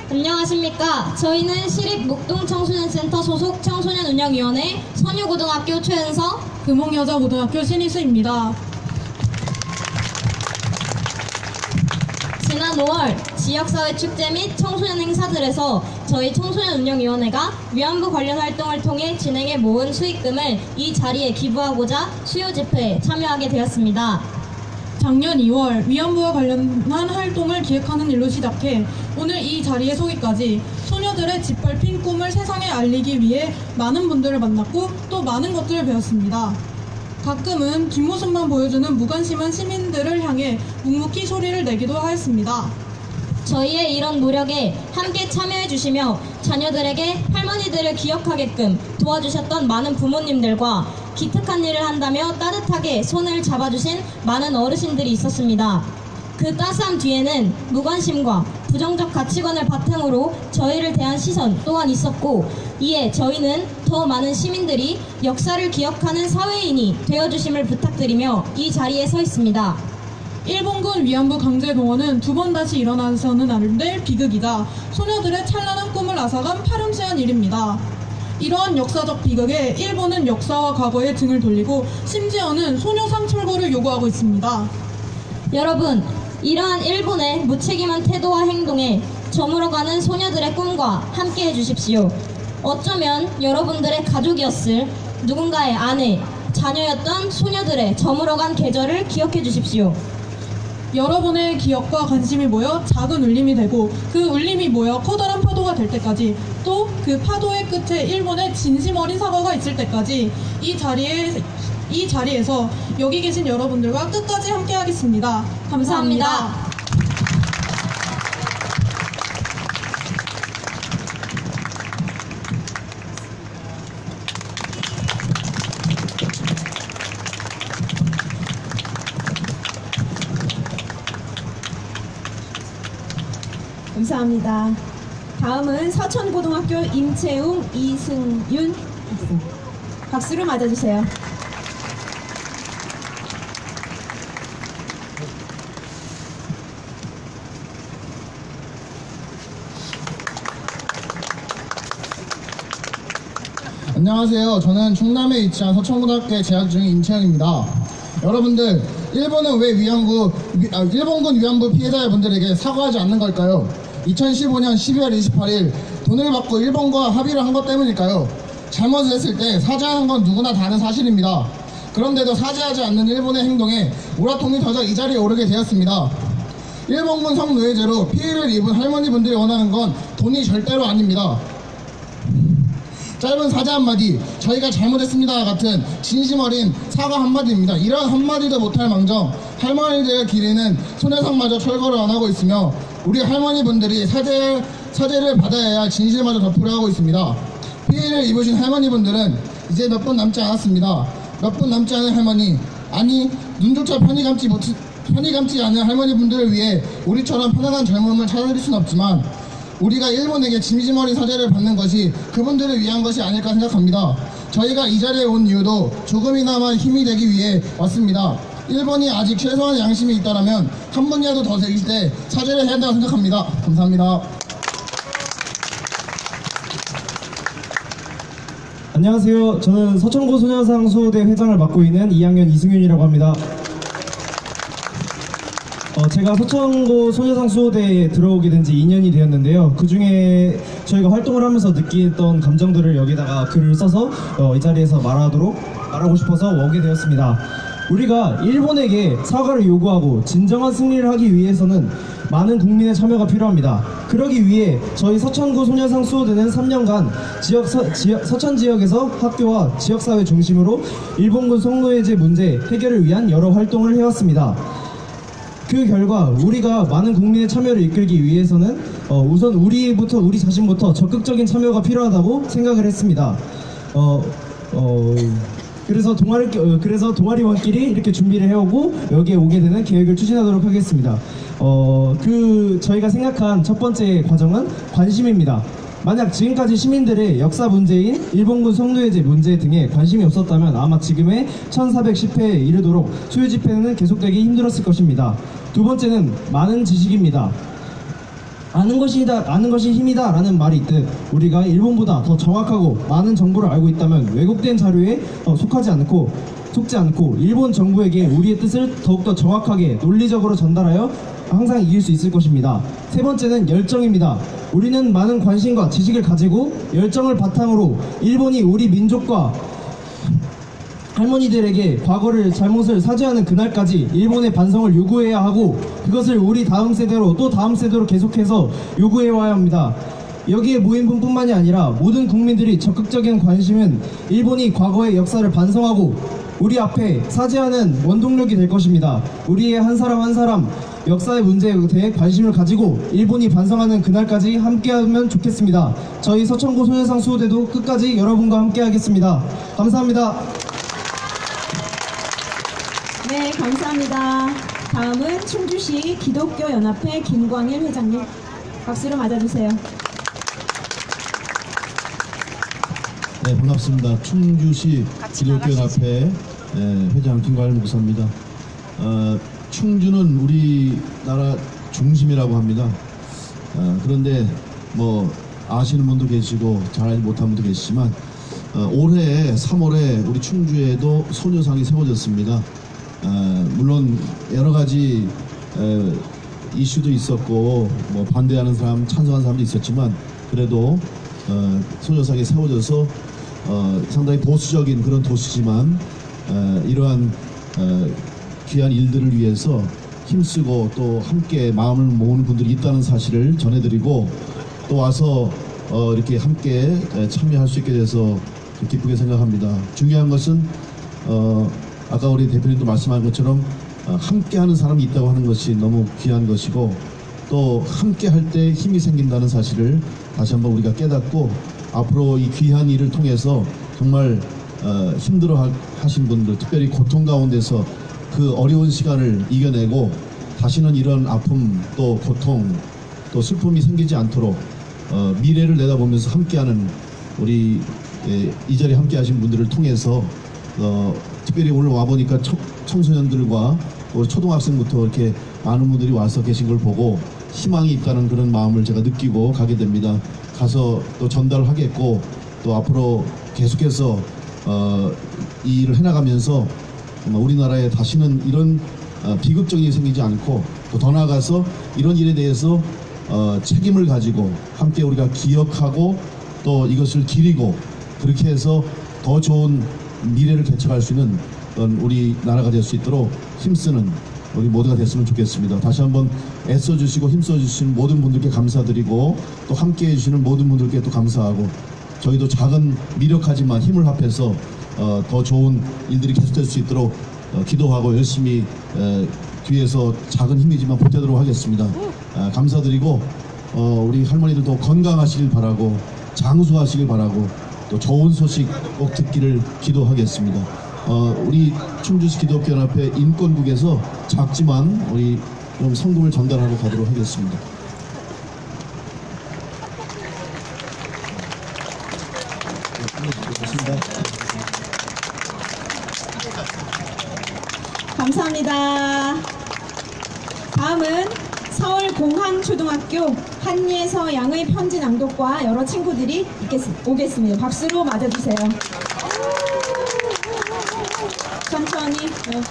안녕하십니까. 저희는 시립 목동 청소년센터 소속 청소년운영위원회 선유고등학교 최은서, 금홍여자고등학교 신희수입니다. 지난 5월 지역사회 축제 및 청소년 행사들에서 저희 청소년운영위원회가 위안부 관련 활동을 통해 진행해 모은 수익금을 이 자리에 기부하고자 수요 집회에 참여하게 되었습니다. 작년 2월 위안부와 관련한 활동을 기획하는 일로 시작해 오늘 이 자리에 서기까지 소녀들의 짓밟힌 꿈을 세상에 알리기 위해 많은 분들을 만났고 또 많은 것들을 배웠습니다. 가끔은 뒷모습만 보여주는 무관심한 시민들을 향해 묵묵히 소리를 내기도 하였습니다. 저희의 이런 노력에 함께 참여해 주시며 자녀들에게 할머니들을 기억하게끔 도와주셨던 많은 부모님들과 기특한 일을 한다며 따뜻하게 손을 잡아주신 많은 어르신들이 있었습니다. 그 따스함 뒤에는 무관심과 부정적 가치관을 바탕으로 저희를 대한 시선 또한 있었고, 이에 저희는 더 많은 시민들이 역사를 기억하는 사회인이 되어주심을 부탁드리며 이 자리에 서 있습니다. 일본군 위안부 강제 동원은 두 번 다시 일어나서는 안 될 비극이자 소녀들의 찬란한 꿈을 앗아간 파렴치한 일입니다. 이러한 역사적 비극에 일본은 역사와 과거에 등을 돌리고 심지어는 소녀상 철거를 요구하고 있습니다. 여러분, 이러한 일본의 무책임한 태도와 행동에 저물어가는 소녀들의 꿈과 함께 해주십시오. 어쩌면 여러분들의 가족이었을 누군가의 아내, 자녀였던 소녀들의 저물어간 계절을 기억해 주십시오. 여러분의 기억과 관심이 모여 작은 울림이 되고 그 울림이 모여 커다란 파도가 될 때까지, 또 그 파도의 끝에 일본의 진심 어린 사과가 있을 때까지 이 자리에서 여기 계신 여러분들과 끝까지 함께 하겠습니다. 감사합니다. 감사합니다. 다음은 서천고등학교 임채웅, 이승윤 학생. 박수로 맞아주세요. 안녕하세요. 저는 충남에 위치한 서천고등학교에 재학 중인 임채영입니다. 여러분들, 일본은 왜 일본군 위안부 피해자분들에게 사과하지 않는 걸까요? 2015년 12월 28일 돈을 받고 일본과 합의를 한 것 때문일까요? 잘못을 했을 때 사죄하는 건 누구나 다 아는 사실입니다. 그런데도 사죄하지 않는 일본의 행동에 오라통이 터져 이 자리에 오르게 되었습니다. 일본군 성노예제로 피해를 입은 할머니분들이 원하는 건 돈이 절대로 아닙니다. 짧은 사죄 한마디, 저희가 잘못했습니다 같은 진심 어린 사과 한마디입니다. 이런 한마디도 못할 망정 할머니들을 기리는 소녀상마저 철거를 안 하고 있으며, 우리 할머니분들이 사죄를 받아야 할 진실마저 덮으려 하고 있습니다. 피해를 입으신 할머니분들은 이제 몇 분 남지 않았습니다. 몇 분 남지 않은 할머니, 아니 눈조차 편히 감지 않은 할머니분들을 위해 우리처럼 편안한 젊음을 찾아드릴 수는 없지만, 우리가 일본에게 진심 어린 사죄를 받는 것이 그분들을 위한 것이 아닐까 생각합니다. 저희가 이 자리에 온 이유도 조금이나마 힘이 되기 위해 왔습니다. 일본이 아직 최소한의 양심이 있다면 한 분이라도 더 되길 때 사죄를 해야 한다고 생각합니다. 감사합니다. 안녕하세요. 저는 서천고 소녀상 수호대 회장을 맡고 있는 2학년 이승윤이라고 합니다. 제가 서천고 소녀상 수호대에 들어오게 된 지 2년이 되었는데요. 그 중에 저희가 활동을 하면서 느끼던 감정들을 여기다가 글을 써서 이 자리에서 말하고 싶어서 오게 되었습니다. 우리가 일본에게 사과를 요구하고 진정한 승리를 하기 위해서는 많은 국민의 참여가 필요합니다. 그러기 위해 저희 서천구 소녀상 수호대는 3년간 서천 지역에서 학교와 지역사회 중심으로 일본군 성노예제 문제 해결을 위한 여러 활동을 해왔습니다. 그 결과 우리가 많은 국민의 참여를 이끌기 위해서는 우선 우리 자신부터 적극적인 참여가 필요하다고 생각을 했습니다. 그래서 동아리원끼리 이렇게 준비를 해오고 여기에 오게 되는 계획을 추진하도록 하겠습니다. 저희가 생각한 첫 번째 과정은 관심입니다. 만약 지금까지 시민들의 역사 문제인 일본군 성노예제 문제 등에 관심이 없었다면 아마 지금의 1410회에 이르도록 수요 집회는 계속되기 힘들었을 것입니다. 두 번째는 많은 지식입니다. 아는 것이 힘이다 라는 말이 있듯 우리가 일본보다 더 정확하고 많은 정보를 알고 있다면 왜곡된 자료에 속하지 않고 속지 않고 일본 정부에게 우리의 뜻을 더욱더 정확하게 논리적으로 전달하여 항상 이길 수 있을 것입니다. 세 번째는 열정입니다. 우리는 많은 관심과 지식을 가지고 열정을 바탕으로 일본이 우리 민족과 할머니들에게 과거를 잘못을 사죄하는 그날까지 일본의 반성을 요구해야 하고 그것을 우리 다음 세대로 또 다음 세대로 계속해서 요구해와야 합니다. 여기에 모인 분뿐만이 아니라 모든 국민들이 적극적인 관심은 일본이 과거의 역사를 반성하고 우리 앞에 사죄하는 원동력이 될 것입니다. 우리의 한 사람 한 사람 역사의 문제에 대해 관심을 가지고 일본이 반성하는 그날까지 함께하면 좋겠습니다. 저희 서천고 소녀상 수호대도 끝까지 여러분과 함께하겠습니다. 감사합니다. 네, 감사합니다. 다음은 충주시 기독교연합회 김광일 회장님 박수로 맞아주세요. 네, 반갑습니다. 충주시 기독교연합회 회장 김광일 목사입니다. 충주는 우리나라 중심이라고 합니다. 그런데 뭐 아시는 분도 계시고 잘 알지 못한 분도 계시지만 올해 3월에 우리 충주에도 소녀상이 세워졌습니다. 물론 여러 가지 이슈도 있었고 뭐 반대하는 사람, 찬성하는 사람도 있었지만 그래도 소녀상이 세워져서 상당히 보수적인 그런 도시지만 이러한 귀한 일들을 위해서 힘쓰고 또 함께 마음을 모으는 분들이 있다는 사실을 전해드리고 또 와서 이렇게 함께 참여할 수 있게 돼서 기쁘게 생각합니다. 중요한 것은 아까 우리 대표님도 말씀한 것처럼 함께하는 사람이 있다고 하는 것이 너무 귀한 것이고 또 함께할 때 힘이 생긴다는 사실을 다시 한번 우리가 깨닫고 앞으로 이 귀한 일을 통해서 정말 힘들어 하신 분들, 특별히 고통 가운데서 그 어려운 시간을 이겨내고 다시는 이런 아픔 또 고통 또 슬픔이 생기지 않도록 미래를 내다보면서 함께하는 우리 이 자리에 함께하신 분들을 통해서 특별히 오늘 와보니까 청소년들과 초등학생부터 이렇게 많은 분들이 와서 계신 걸 보고 희망이 있다는 그런 마음을 제가 느끼고 가게 됩니다. 가서 또 전달하겠고 또 앞으로 계속해서 이 일을 해나가면서 우리나라에 다시는 이런 비극적인 일이 생기지 않고 또 더 나아가서 이런 일에 대해서 책임을 가지고 함께 우리가 기억하고 또 이것을 기리고 그렇게 해서 더 좋은 미래를 개척할 수 있는 우리 나라가 될 수 있도록 힘쓰는 우리 모두가 됐으면 좋겠습니다. 다시 한번 애써주시고 힘써주신 모든 분들께 감사드리고 또 함께해 주시는 모든 분들께 또 감사하고 저희도 작은 미력하지만 힘을 합해서 더 좋은 일들이 계속될 수 있도록 기도하고 열심히 뒤에서 작은 힘이지만 보태도록 하겠습니다. 감사드리고 우리 할머니들도 건강하시길 바라고 장수하시길 바라고 또 좋은 소식 꼭 듣기를 기도하겠습니다. 우리 충주시 기독교연합회 인권국에서 작지만 우리 좀 성금을 전달하고 가도록 하겠습니다. 감사합니다. 다음은 서울공항초등학교 한예서 양의 편지 낭독과 여러 친구들이 오겠습니다. 박수로 맞아주세요. 천천히. 네.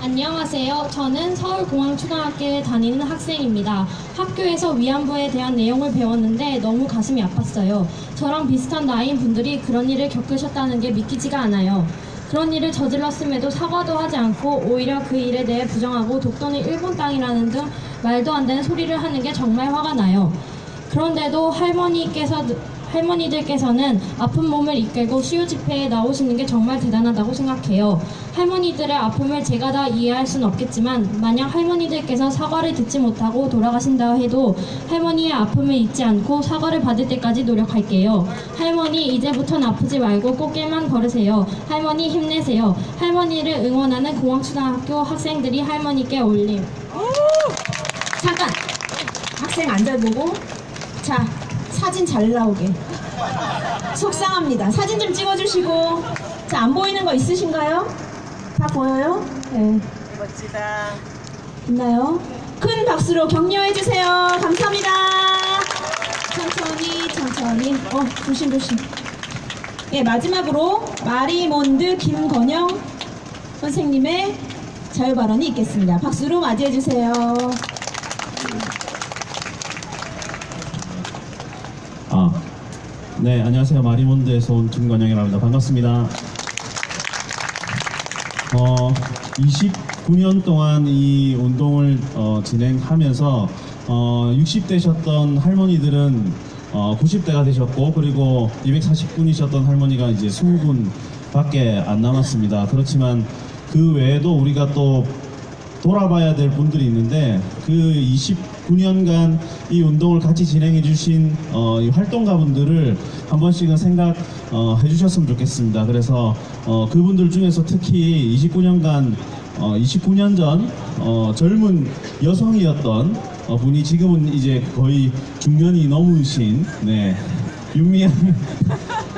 안녕하세요. 저는 서울공항초등학교에 다니는 학생입니다. 학교에서 위안부에 대한 내용을 배웠는데 너무 가슴이 아팠어요. 저랑 비슷한 나이인 분들이 그런 일을 겪으셨다는 게 믿기지가 않아요. 그런 일을 저질렀음에도 사과도 하지 않고 오히려 그 일에 대해 부정하고 독도는 일본 땅이라는 등 말도 안 되는 소리를 하는 게 정말 화가 나요. 그런데도 할머니들께서는 아픈 몸을 이끌고 수요 집회에 나오시는 게 정말 대단하다고 생각해요. 할머니들의 아픔을 제가 다 이해할 수는 없겠지만 만약 할머니들께서 사과를 듣지 못하고 돌아가신다 해도 할머니의 아픔을 잊지 않고 사과를 받을 때까지 노력할게요. 할머니 이제부터는 아프지 말고 꽃길만 걸으세요. 할머니 힘내세요. 할머니를 응원하는 공학초등학교 학생들이 할머니께 올림. 잠깐! 학생 앉아보고. 자, 사진 잘 나오게. 속상합니다. 사진 좀 찍어주시고. 자, 안 보이는 거 있으신가요? 다 보여요? 네. 멋지다. 있나요? 큰 박수로 격려해주세요. 감사합니다. 천천히. 조심. 예, 마지막으로 마리몬드 김건영 선생님의 자유 발언이 있겠습니다. 박수로 맞이해주세요. 네, 안녕하세요. 마리몬드에서 온 김건영이라고 합니다. 반갑습니다. 29년 동안 이 운동을 진행하면서 60대셨던 할머니들은 90대가 되셨고, 그리고 240분이셨던 할머니가 이제 20분밖에 안 남았습니다. 그렇지만 그 외에도 우리가 또 돌아봐야 될 분들이 있는데, 그 29년간 이 운동을 같이 진행해 주신 이 활동가분들을 한 번씩은 생각해 주셨으면 좋겠습니다. 그래서 그분들 중에서 특히 29년 전 젊은 여성이었던 분이 지금은 이제 거의 중년이 넘으신 윤미향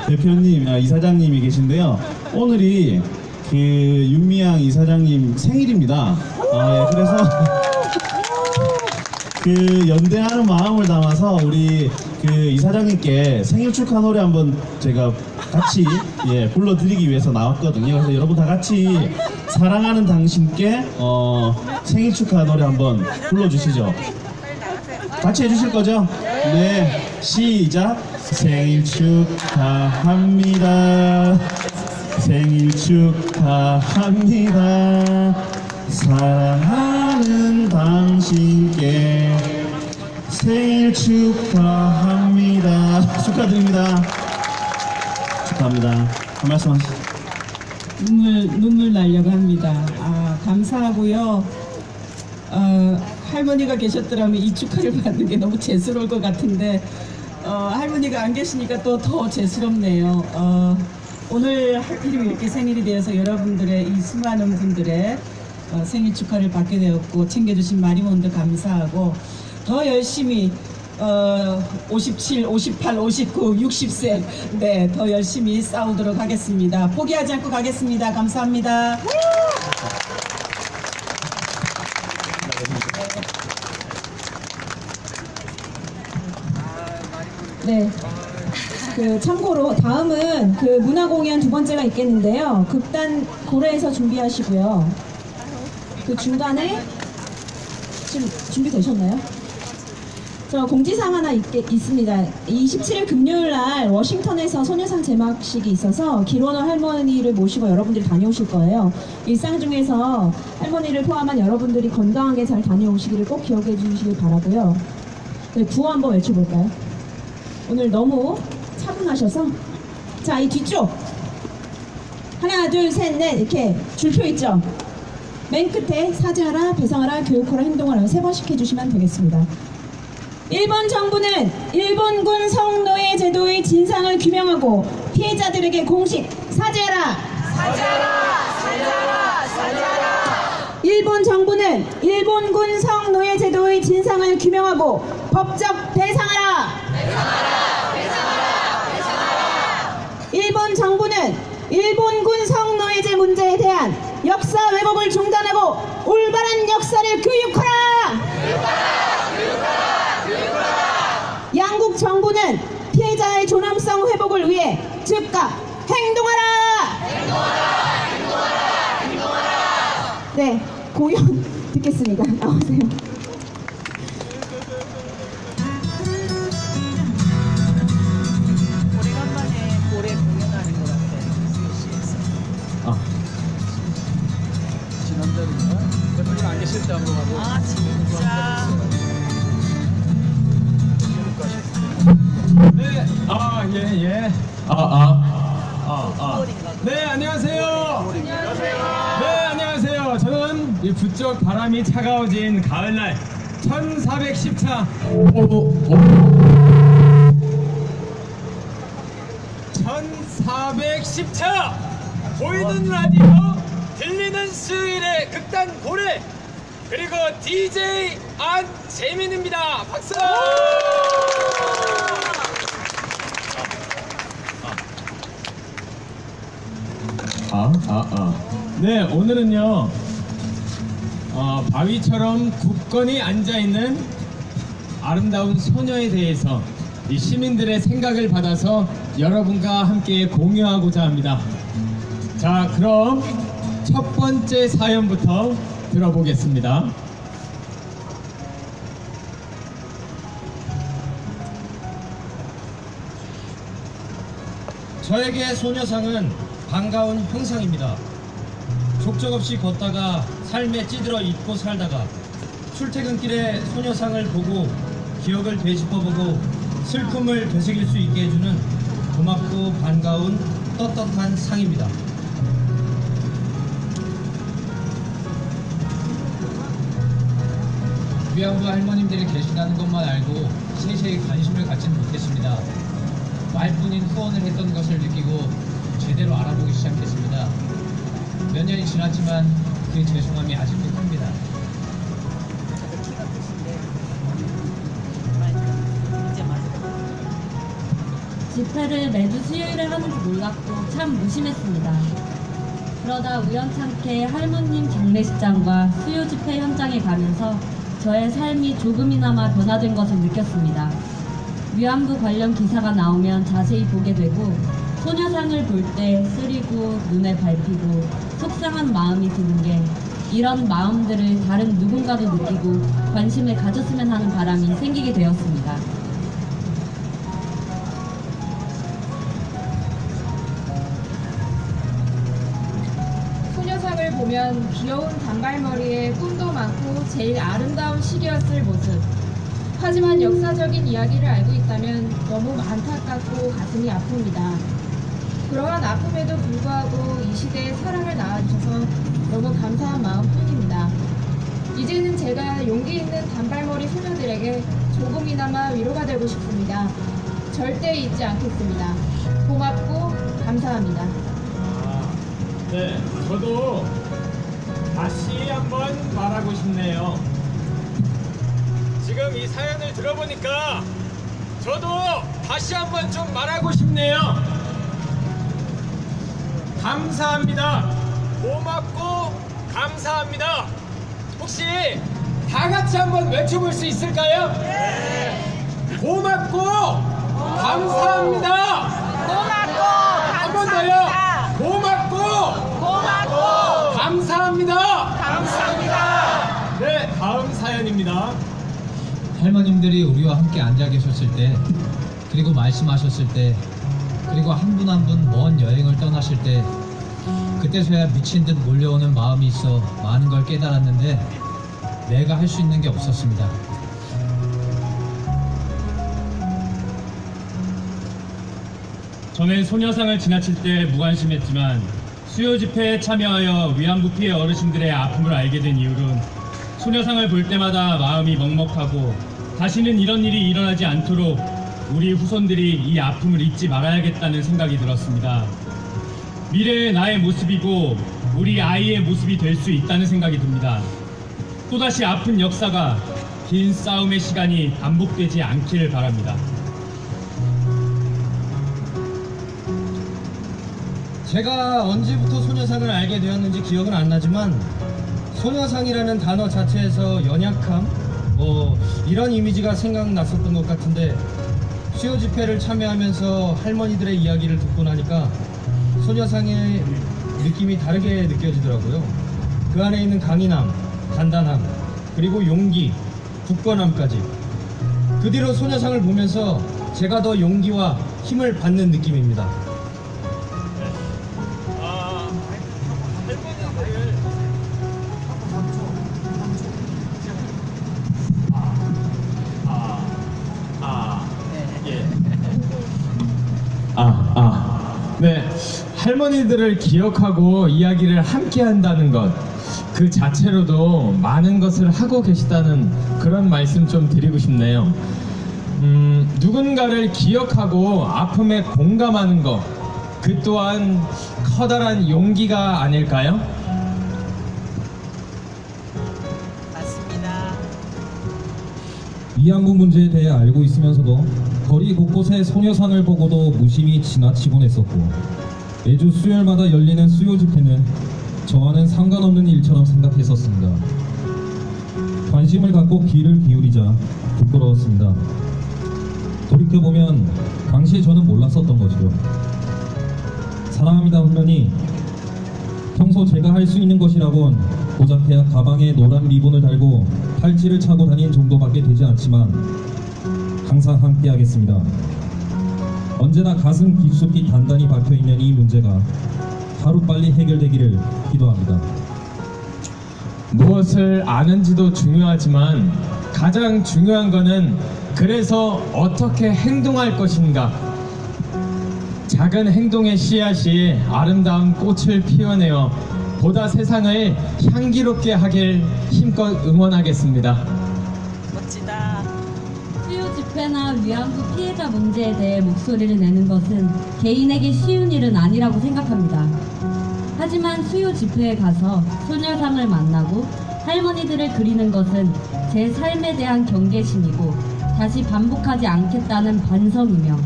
대표님, 이사장님이 계신데요. 오늘이 그 윤미향 이사장님 생일입니다. 그래서 그 연대하는 마음을 담아서 우리 그 이사장님께 생일 축하 노래 한번 제가 같이 불러드리기 위해서 나왔거든요. 그래서 여러분 다 같이 사랑하는 당신께 생일 축하 노래 한번 불러주시죠. 같이 해주실 거죠? 네, 시작. 생일 축하합니다. 생일 축하합니다. 사랑하는 당신께 생일 축하합니다. 축하드립니다. 축하합니다. 한 말씀 하시죠. 눈물 나려고 합니다. 감사하고요. 할머니가 계셨더라면 이 축하를 받는 게 너무 재스러울 것 같은데 할머니가 안 계시니까 또 더 재스럽네요. 오늘 하필이면 이렇게 생일이 되어서 여러분들의 이 수많은 분들의 생일 축하를 받게 되었고 챙겨주신 마리몬드 감사하고 더 열심히 57, 58, 59, 60세 더 열심히 싸우도록 하겠습니다. 포기하지 않고 가겠습니다. 감사합니다. 네. 참고로 다음은 문화공연 두 번째가 있겠는데요. 극단 고래에서 준비하시고요. 중간에 지금 준비되셨나요? 저 공지사항 하나 있습니다. 27일 금요일 날 워싱턴에서 소녀상 제막식이 있어서 길원호 할머니를 모시고 여러분들이 다녀오실 거예요. 일상 중에서 할머니를 포함한 여러분들이 건강하게 잘 다녀오시기를 꼭 기억해 주시길 바라고요. 네, 구호 한번 외쳐볼까요? 오늘 너무 차분하셔서. 자, 이 뒤쪽 하나 둘 셋 넷 이렇게 줄표 있죠? 맨 끝에 사죄하라, 배상하라, 교육하라, 행동하라 세 번씩 해주시면 되겠습니다. 일본 정부는 일본군 성노예 제도의 진상을 규명하고 피해자들에게 공식 사죄하라. 일본 정부는 일본군 성노예 제도의 진상을 규명하고 법적 배상하라. 일본 정부는 일본군 성노예제 문제에 대한 역사 왜곡을 중단하고 올바른 역사를 교육하라. 양국 정부는 피해자의 존엄성 회복을 위해 즉각 행동하라. 네, 공연 듣겠습니다. 나오세요. 오래간만에 올해 공연하는 것 같아요. 수요시에서. 지난달인가? 대표님 안 계실 때 한번 가고. 진짜. 네, 예. 네, 안녕하세요. 네, 안녕하세요. 저는 이 부쩍 바람이 차가워진 가을날 1410차 1410차 보이는 라디오 들리는 수요일의 극단 고래 그리고 DJ 안재민입니다. 박수! 네, 오늘은요 바위처럼 굳건히 앉아있는 아름다운 소녀에 대해서 이 시민들의 생각을 받아서 여러분과 함께 공유하고자 합니다. 자, 그럼 첫 번째 사연부터 들어보겠습니다. 저에게 소녀상은 반가운 형상입니다. 족적 없이 걷다가 삶에 찌들어 잊고 살다가 출퇴근길에 소녀상을 보고 기억을 되짚어보고 슬픔을 되새길 수 있게 해주는 고맙고 반가운 떳떳한 상입니다. 위안부 할머님들이 계시다는 것만 알고 세세히 관심을 갖지는 못했습니다. 말뿐인 후원을 했던 것을 느끼고 제대로 알아보기 시작했습니다. 몇 년이 지났지만 그 죄송함이 아직도 큽니다. 집회를 매주 수요일에 하는 줄 몰랐고 참 무심했습니다. 그러다 우연찮게 할머님 장례식장과 수요 집회 현장에 가면서 저의 삶이 조금이나마 변화된 것을 느꼈습니다. 위안부 관련 기사가 나오면 자세히 보게 되고 소녀상을 볼 때 쓰리고 눈에 밟히고 속상한 마음이 드는 게 이런 마음들을 다른 누군가도 느끼고 관심을 가졌으면 하는 바람이 생기게 되었습니다. 소녀상을 보면 귀여운 단발머리에 꿈도 많고 제일 아름다운 시기였을 모습. 하지만 역사적인 이야기를 알고 있다면 너무 안타깝고 가슴이 아픕니다. 그러한 아픔에도 불구하고 이 시대에 사랑을 낳아주셔서 너무 감사한 마음뿐입니다. 이제는 제가 용기 있는 단발머리 소녀들에게 조금이나마 위로가 되고 싶습니다. 절대 잊지 않겠습니다. 고맙고 감사합니다. 네, 저도 다시 한번 말하고 싶네요. 지금 이 사연을 들어보니까 저도 다시 한번 좀 말하고 싶네요. 감사합니다. 고맙고 감사합니다. 혹시 다 같이 한번 외쳐볼 수 있을까요? 네. 고맙고 감사합니다. 고맙고 한 번 더요. 고맙고 감사합니다. 감사합니다. 네, 다음 사연입니다. 할머님들이 우리와 함께 앉아 계셨을 때, 그리고 말씀하셨을 때, 그리고 한 분 한 분 먼 여행을 떠나실 때, 그때서야 미친 듯 몰려오는 마음이 있어 많은 걸 깨달았는데 내가 할 수 있는 게 없었습니다. 저는 소녀상을 지나칠 때 무관심했지만 수요 집회에 참여하여 위안부 피해 어르신들의 아픔을 알게 된 이후론 소녀상을 볼 때마다 마음이 먹먹하고 다시는 이런 일이 일어나지 않도록 우리 후손들이 이 아픔을 잊지 말아야겠다는 생각이 들었습니다. 미래의 나의 모습이고 우리 아이의 모습이 될 수 있다는 생각이 듭니다. 또다시 아픈 역사가 긴 싸움의 시간이 반복되지 않기를 바랍니다. 제가 언제부터 소녀상을 알게 되었는지 기억은 안 나지만 소녀상이라는 단어 자체에서 연약함, 이런 이미지가 생각났었던 것 같은데 수요 집회를 참여하면서 할머니들의 이야기를 듣고 나니까 소녀상의 느낌이 다르게 느껴지더라고요. 그 안에 있는 강인함, 단단함, 그리고 용기, 굳건함까지. 그 뒤로 소녀상을 보면서 제가 더 용기와 힘을 받는 느낌입니다. 네. 할머니들을 기억하고 이야기를 함께 한다는 것, 그 자체로도 많은 것을 하고 계시다는 그런 말씀 좀 드리고 싶네요. 누군가를 기억하고 아픔에 공감하는 것, 그 또한 커다란 용기가 아닐까요? 맞습니다. 위안부 문제에 대해 알고 있으면서도 거리 곳곳에 소녀상을 보고도 무심히 지나치곤 했었고, 매주 수요일마다 열리는 수요 집회는 저와는 상관없는 일처럼 생각했었습니다. 관심을 갖고 귀를 기울이자 부끄러웠습니다. 돌이켜보면 당시에 저는 몰랐었던 거죠. 사랑합니다 훈련이 평소 제가 할 수 있는 것이라곤 고작 대학 가방에 노란 리본을 달고 팔찌를 차고 다닌 정도밖에 되지 않지만 항상 함께하겠습니다. 언제나 가슴 깊숙이 단단히 박혀있는 이 문제가 하루빨리 해결되기를 기도합니다. 무엇을 아는지도 중요하지만 가장 중요한 것은 그래서 어떻게 행동할 것인가. 작은 행동의 씨앗이 아름다운 꽃을 피워내어 보다 세상을 향기롭게 하길 힘껏 응원하겠습니다. 멋지다. 수요 집회나 위안부 피해자 문제에 대해 목소리를 내는 것은 개인에게 쉬운 일은 아니라고 생각합니다. 하지만 수요 집회에 가서 소녀상을 만나고 할머니들을 그리는 것은 제 삶에 대한 경계심이고 다시 반복하지 않겠다는 반성이며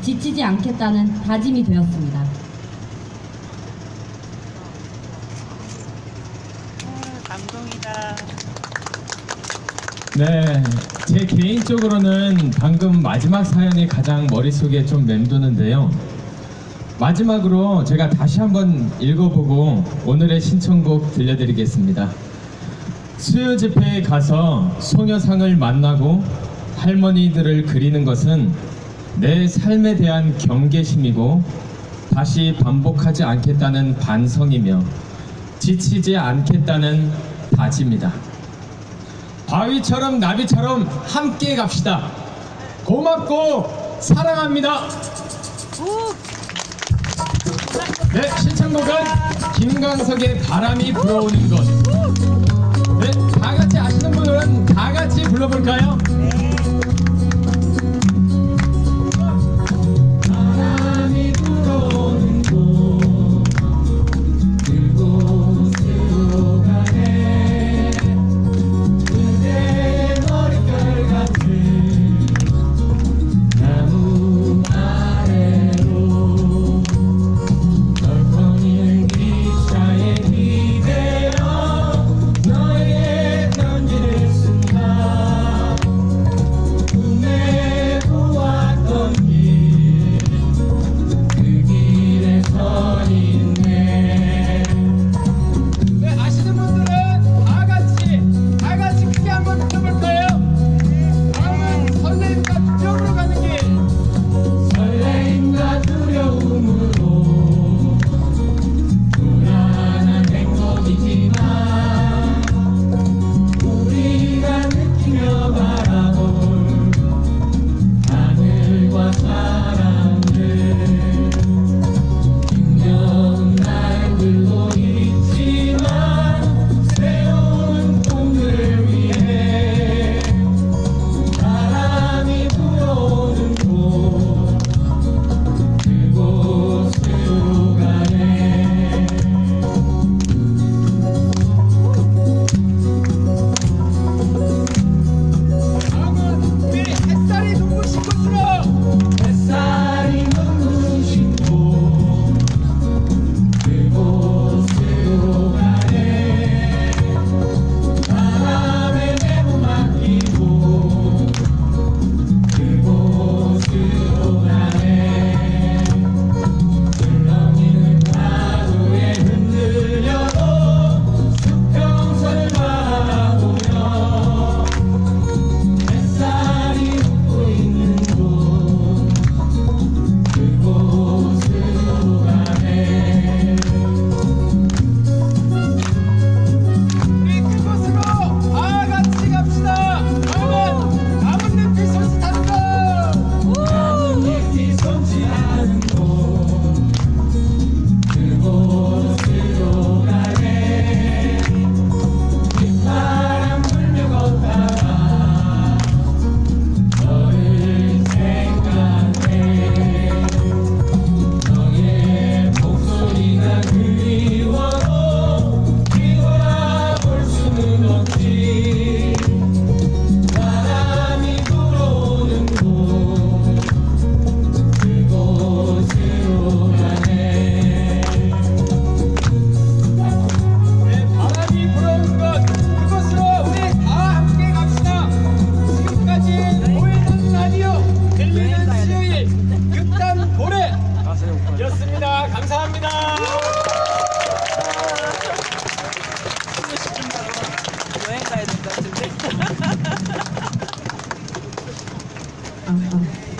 지치지 않겠다는 다짐이 되었습니다. 감동이다. 네, 제 개인적으로는 방금 마지막 사연이 가장 머릿속에 좀 맴도는데요. 마지막으로 제가 다시 한번 읽어보고 오늘의 신청곡 들려드리겠습니다. 수요 집회에 가서 소녀상을 만나고 할머니들을 그리는 것은 내 삶에 대한 경계심이고 다시 반복하지 않겠다는 반성이며 지치지 않겠다는 다짐이다. 바위처럼 나비처럼 함께 갑시다. 고맙고 사랑합니다. 네, 신청곡은 김광석의 바람이 불어오는 것. 네, 다 같이 아시는 분은 다 같이 불러볼까요? 바람이 불어오는 곳, 그곳으로 가네. 그대의 머릿결 같은 나무 아래로 널커는 기차에 기대어 너에게 편지를 쓴다.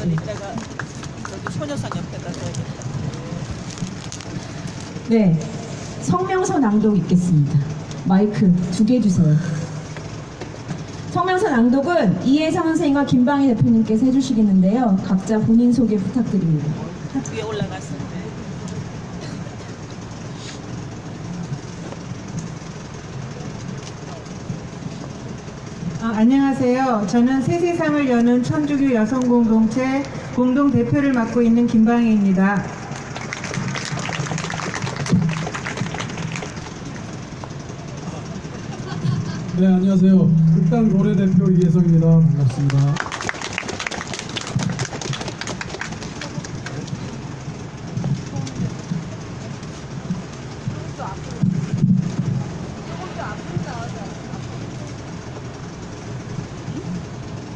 내가 저기 소녀상 옆에다 둬야겠다. 네, 성명서 낭독 있겠습니다. 마이크 2개 주세요. 성명서 낭독은 이혜성 선생님과 김방희 대표님께서 해주시겠는데요. 각자 본인 소개 부탁드립니다. 위에 올라갔을 때. 안녕하세요. 저는 새 세상을 여는 천주교 여성공동체 공동대표를 맡고 있는 김방희입니다. 네, 안녕하세요. 극단 고래 대표 이혜성입니다. 반갑습니다.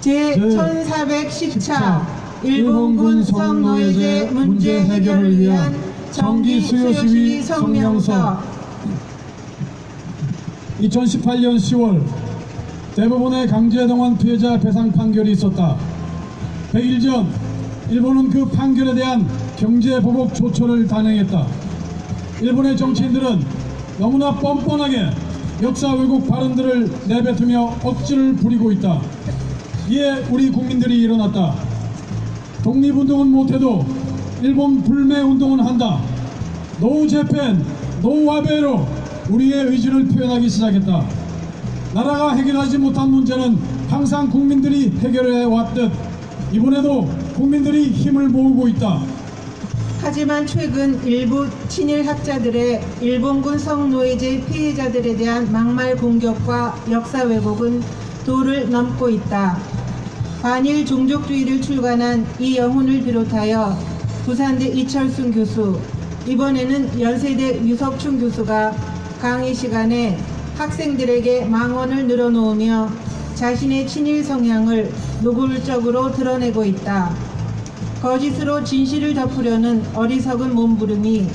제1410차 일본군 성노예제 문제 해결을 위한 정기 수요 시위 성명서 2018년 10월 대법원의 강제동원 피해자 배상 판결이 있었다. 100일 전 일본은 그 판결에 대한 경제보복 조처를 단행했다. 일본의 정치인들은 너무나 뻔뻔하게 역사 왜곡 발언들을 내뱉으며 억지를 부리고 있다. 이에 우리 국민들이 일어났다. 독립운동은 못해도 일본 불매운동은 한다. 노 재팬, 노 아베로 우리의 의지를 표현하기 시작했다. 나라가 해결하지 못한 문제는 항상 국민들이 해결해 왔듯 이번에도 국민들이 힘을 모으고 있다. 하지만 최근 일부 친일 학자들의 일본군 성노예제 피해자들에 대한 막말 공격과 역사 왜곡은 도를 넘고 있다. 반일 종족주의를 출간한 이영훈을 비롯하여 부산대 이철순 교수, 이번에는 연세대 유석춘 교수가 강의 시간에 학생들에게 망언을 늘어놓으며 자신의 친일 성향을 노골적으로 드러내고 있다. 거짓으로 진실을 덮으려는 어리석은 몸부림이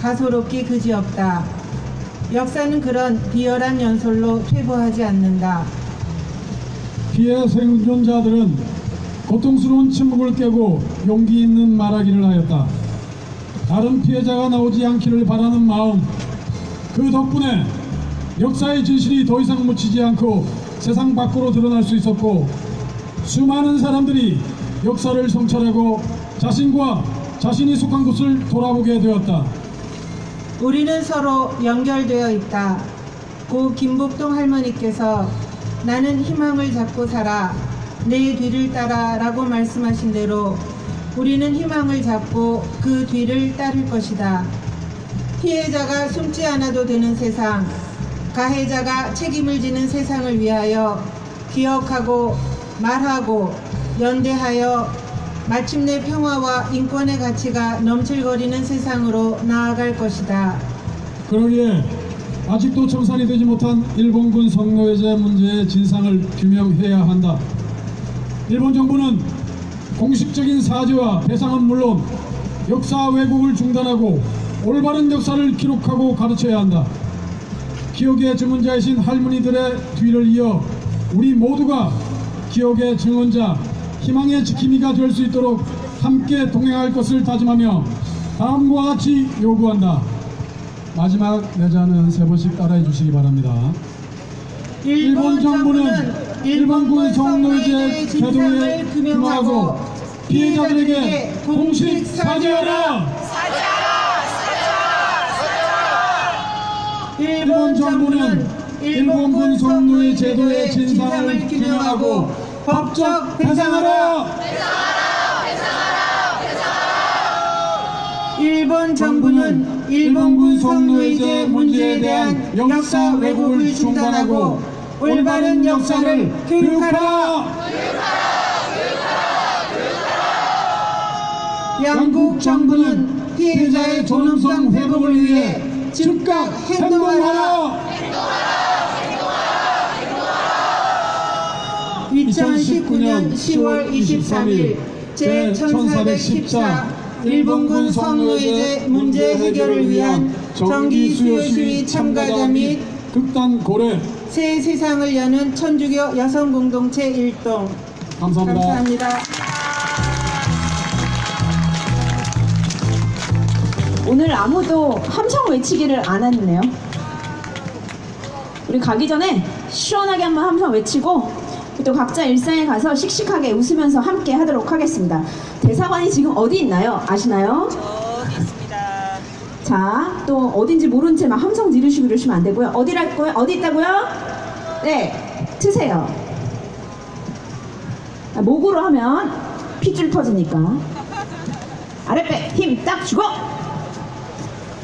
가소롭기 그지없다. 역사는 그런 비열한 연설로 퇴보하지 않는다. 피해 생존자들은 고통스러운 침묵을 깨고 용기 있는 말하기를 하였다. 다른 피해자가 나오지 않기를 바라는 마음, 그 덕분에 역사의 진실이 더 이상 묻히지 않고 세상 밖으로 드러날 수 있었고 수많은 사람들이 역사를 성찰하고 자신과 자신이 속한 곳을 돌아보게 되었다. 우리는 서로 연결되어 있다. 고 김복동 할머니께서 나는 희망을 잡고 살아 내 뒤를 따라 라고 말씀하신 대로 우리는 희망을 잡고 그 뒤를 따를 것이다. 피해자가 숨지 않아도 되는 세상, 가해자가 책임을 지는 세상을 위하여 기억하고 말하고 연대하여 마침내 평화와 인권의 가치가 넘칠거리는 세상으로 나아갈 것이다. 그러기에 아직도 청산이 되지 못한 일본군 성노예제 문제의 진상을 규명해야 한다. 일본 정부는 공식적인 사죄와 배상은 물론 역사 왜곡을 중단하고 올바른 역사를 기록하고 가르쳐야 한다. 기억의 증언자이신 할머니들의 뒤를 이어 우리 모두가 기억의 증언자, 희망의 지킴이가 될 수 있도록 함께 동행할 것을 다짐하며 다음과 같이 요구한다. 마지막 내자는 3번씩 따라해 주시기 바랍니다. 일본 정부는 일본군 성노예제 제도에 규명하고 피해자들에게 공식 사죄하라! 일본 정부는 일본군 성노예 제도의 진상을 규명하고 법적 배상하라! 일본 정부는 일본군 성노예제 문제에 대한 역사 왜곡을 중단하고 올바른 역사를 교육하라! 양국 정부는 피해자의 존엄성 회복을 위해 즉각 행동하라! 2019년 10월 23일 제1410차 일본군 성노예제 문제 해결을 위한 정기 수요 시위 참가자 및 극단 고래 새 세상을 여는 천주교 여성공동체 일동 감사합니다. 감사합니다. 오늘 아무도 함성 외치기를 안 했네요. 우리 가기 전에 시원하게 한번 함성 외치고 또 각자 일상에 가서 씩씩하게 웃으면서 함께 하도록 하겠습니다. 대사관이 지금 어디 있나요? 아시나요? 저기 있습니다. 자, 또 어딘지 모른 채 막 함성 지르시고 이러시면 안 되고요. 어디라고요? 어디 있다고요? 네, 트세요. 목으로 하면 핏줄 터지니까. 아랫배 힘 딱 주고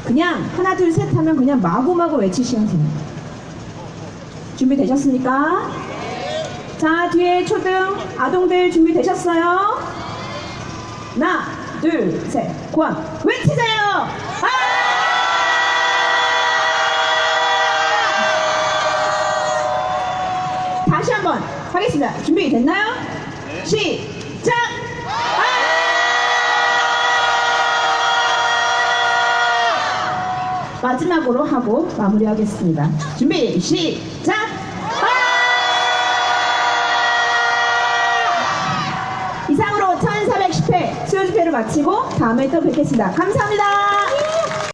그냥 하나 둘 셋 하면 그냥 마구마구 외치시면 돼요. 준비되셨습니까? 자, 뒤에 초등 아동들 준비되셨어요? 하나 둘 셋 고함 외치세요. 다시 한번 하겠습니다. 준비됐나요? 시작! 마지막으로 하고 마무리하겠습니다. 준비 시작! 이상으로 1410회 수요집회를 마치고 다음에 또 뵙겠습니다. 감사합니다.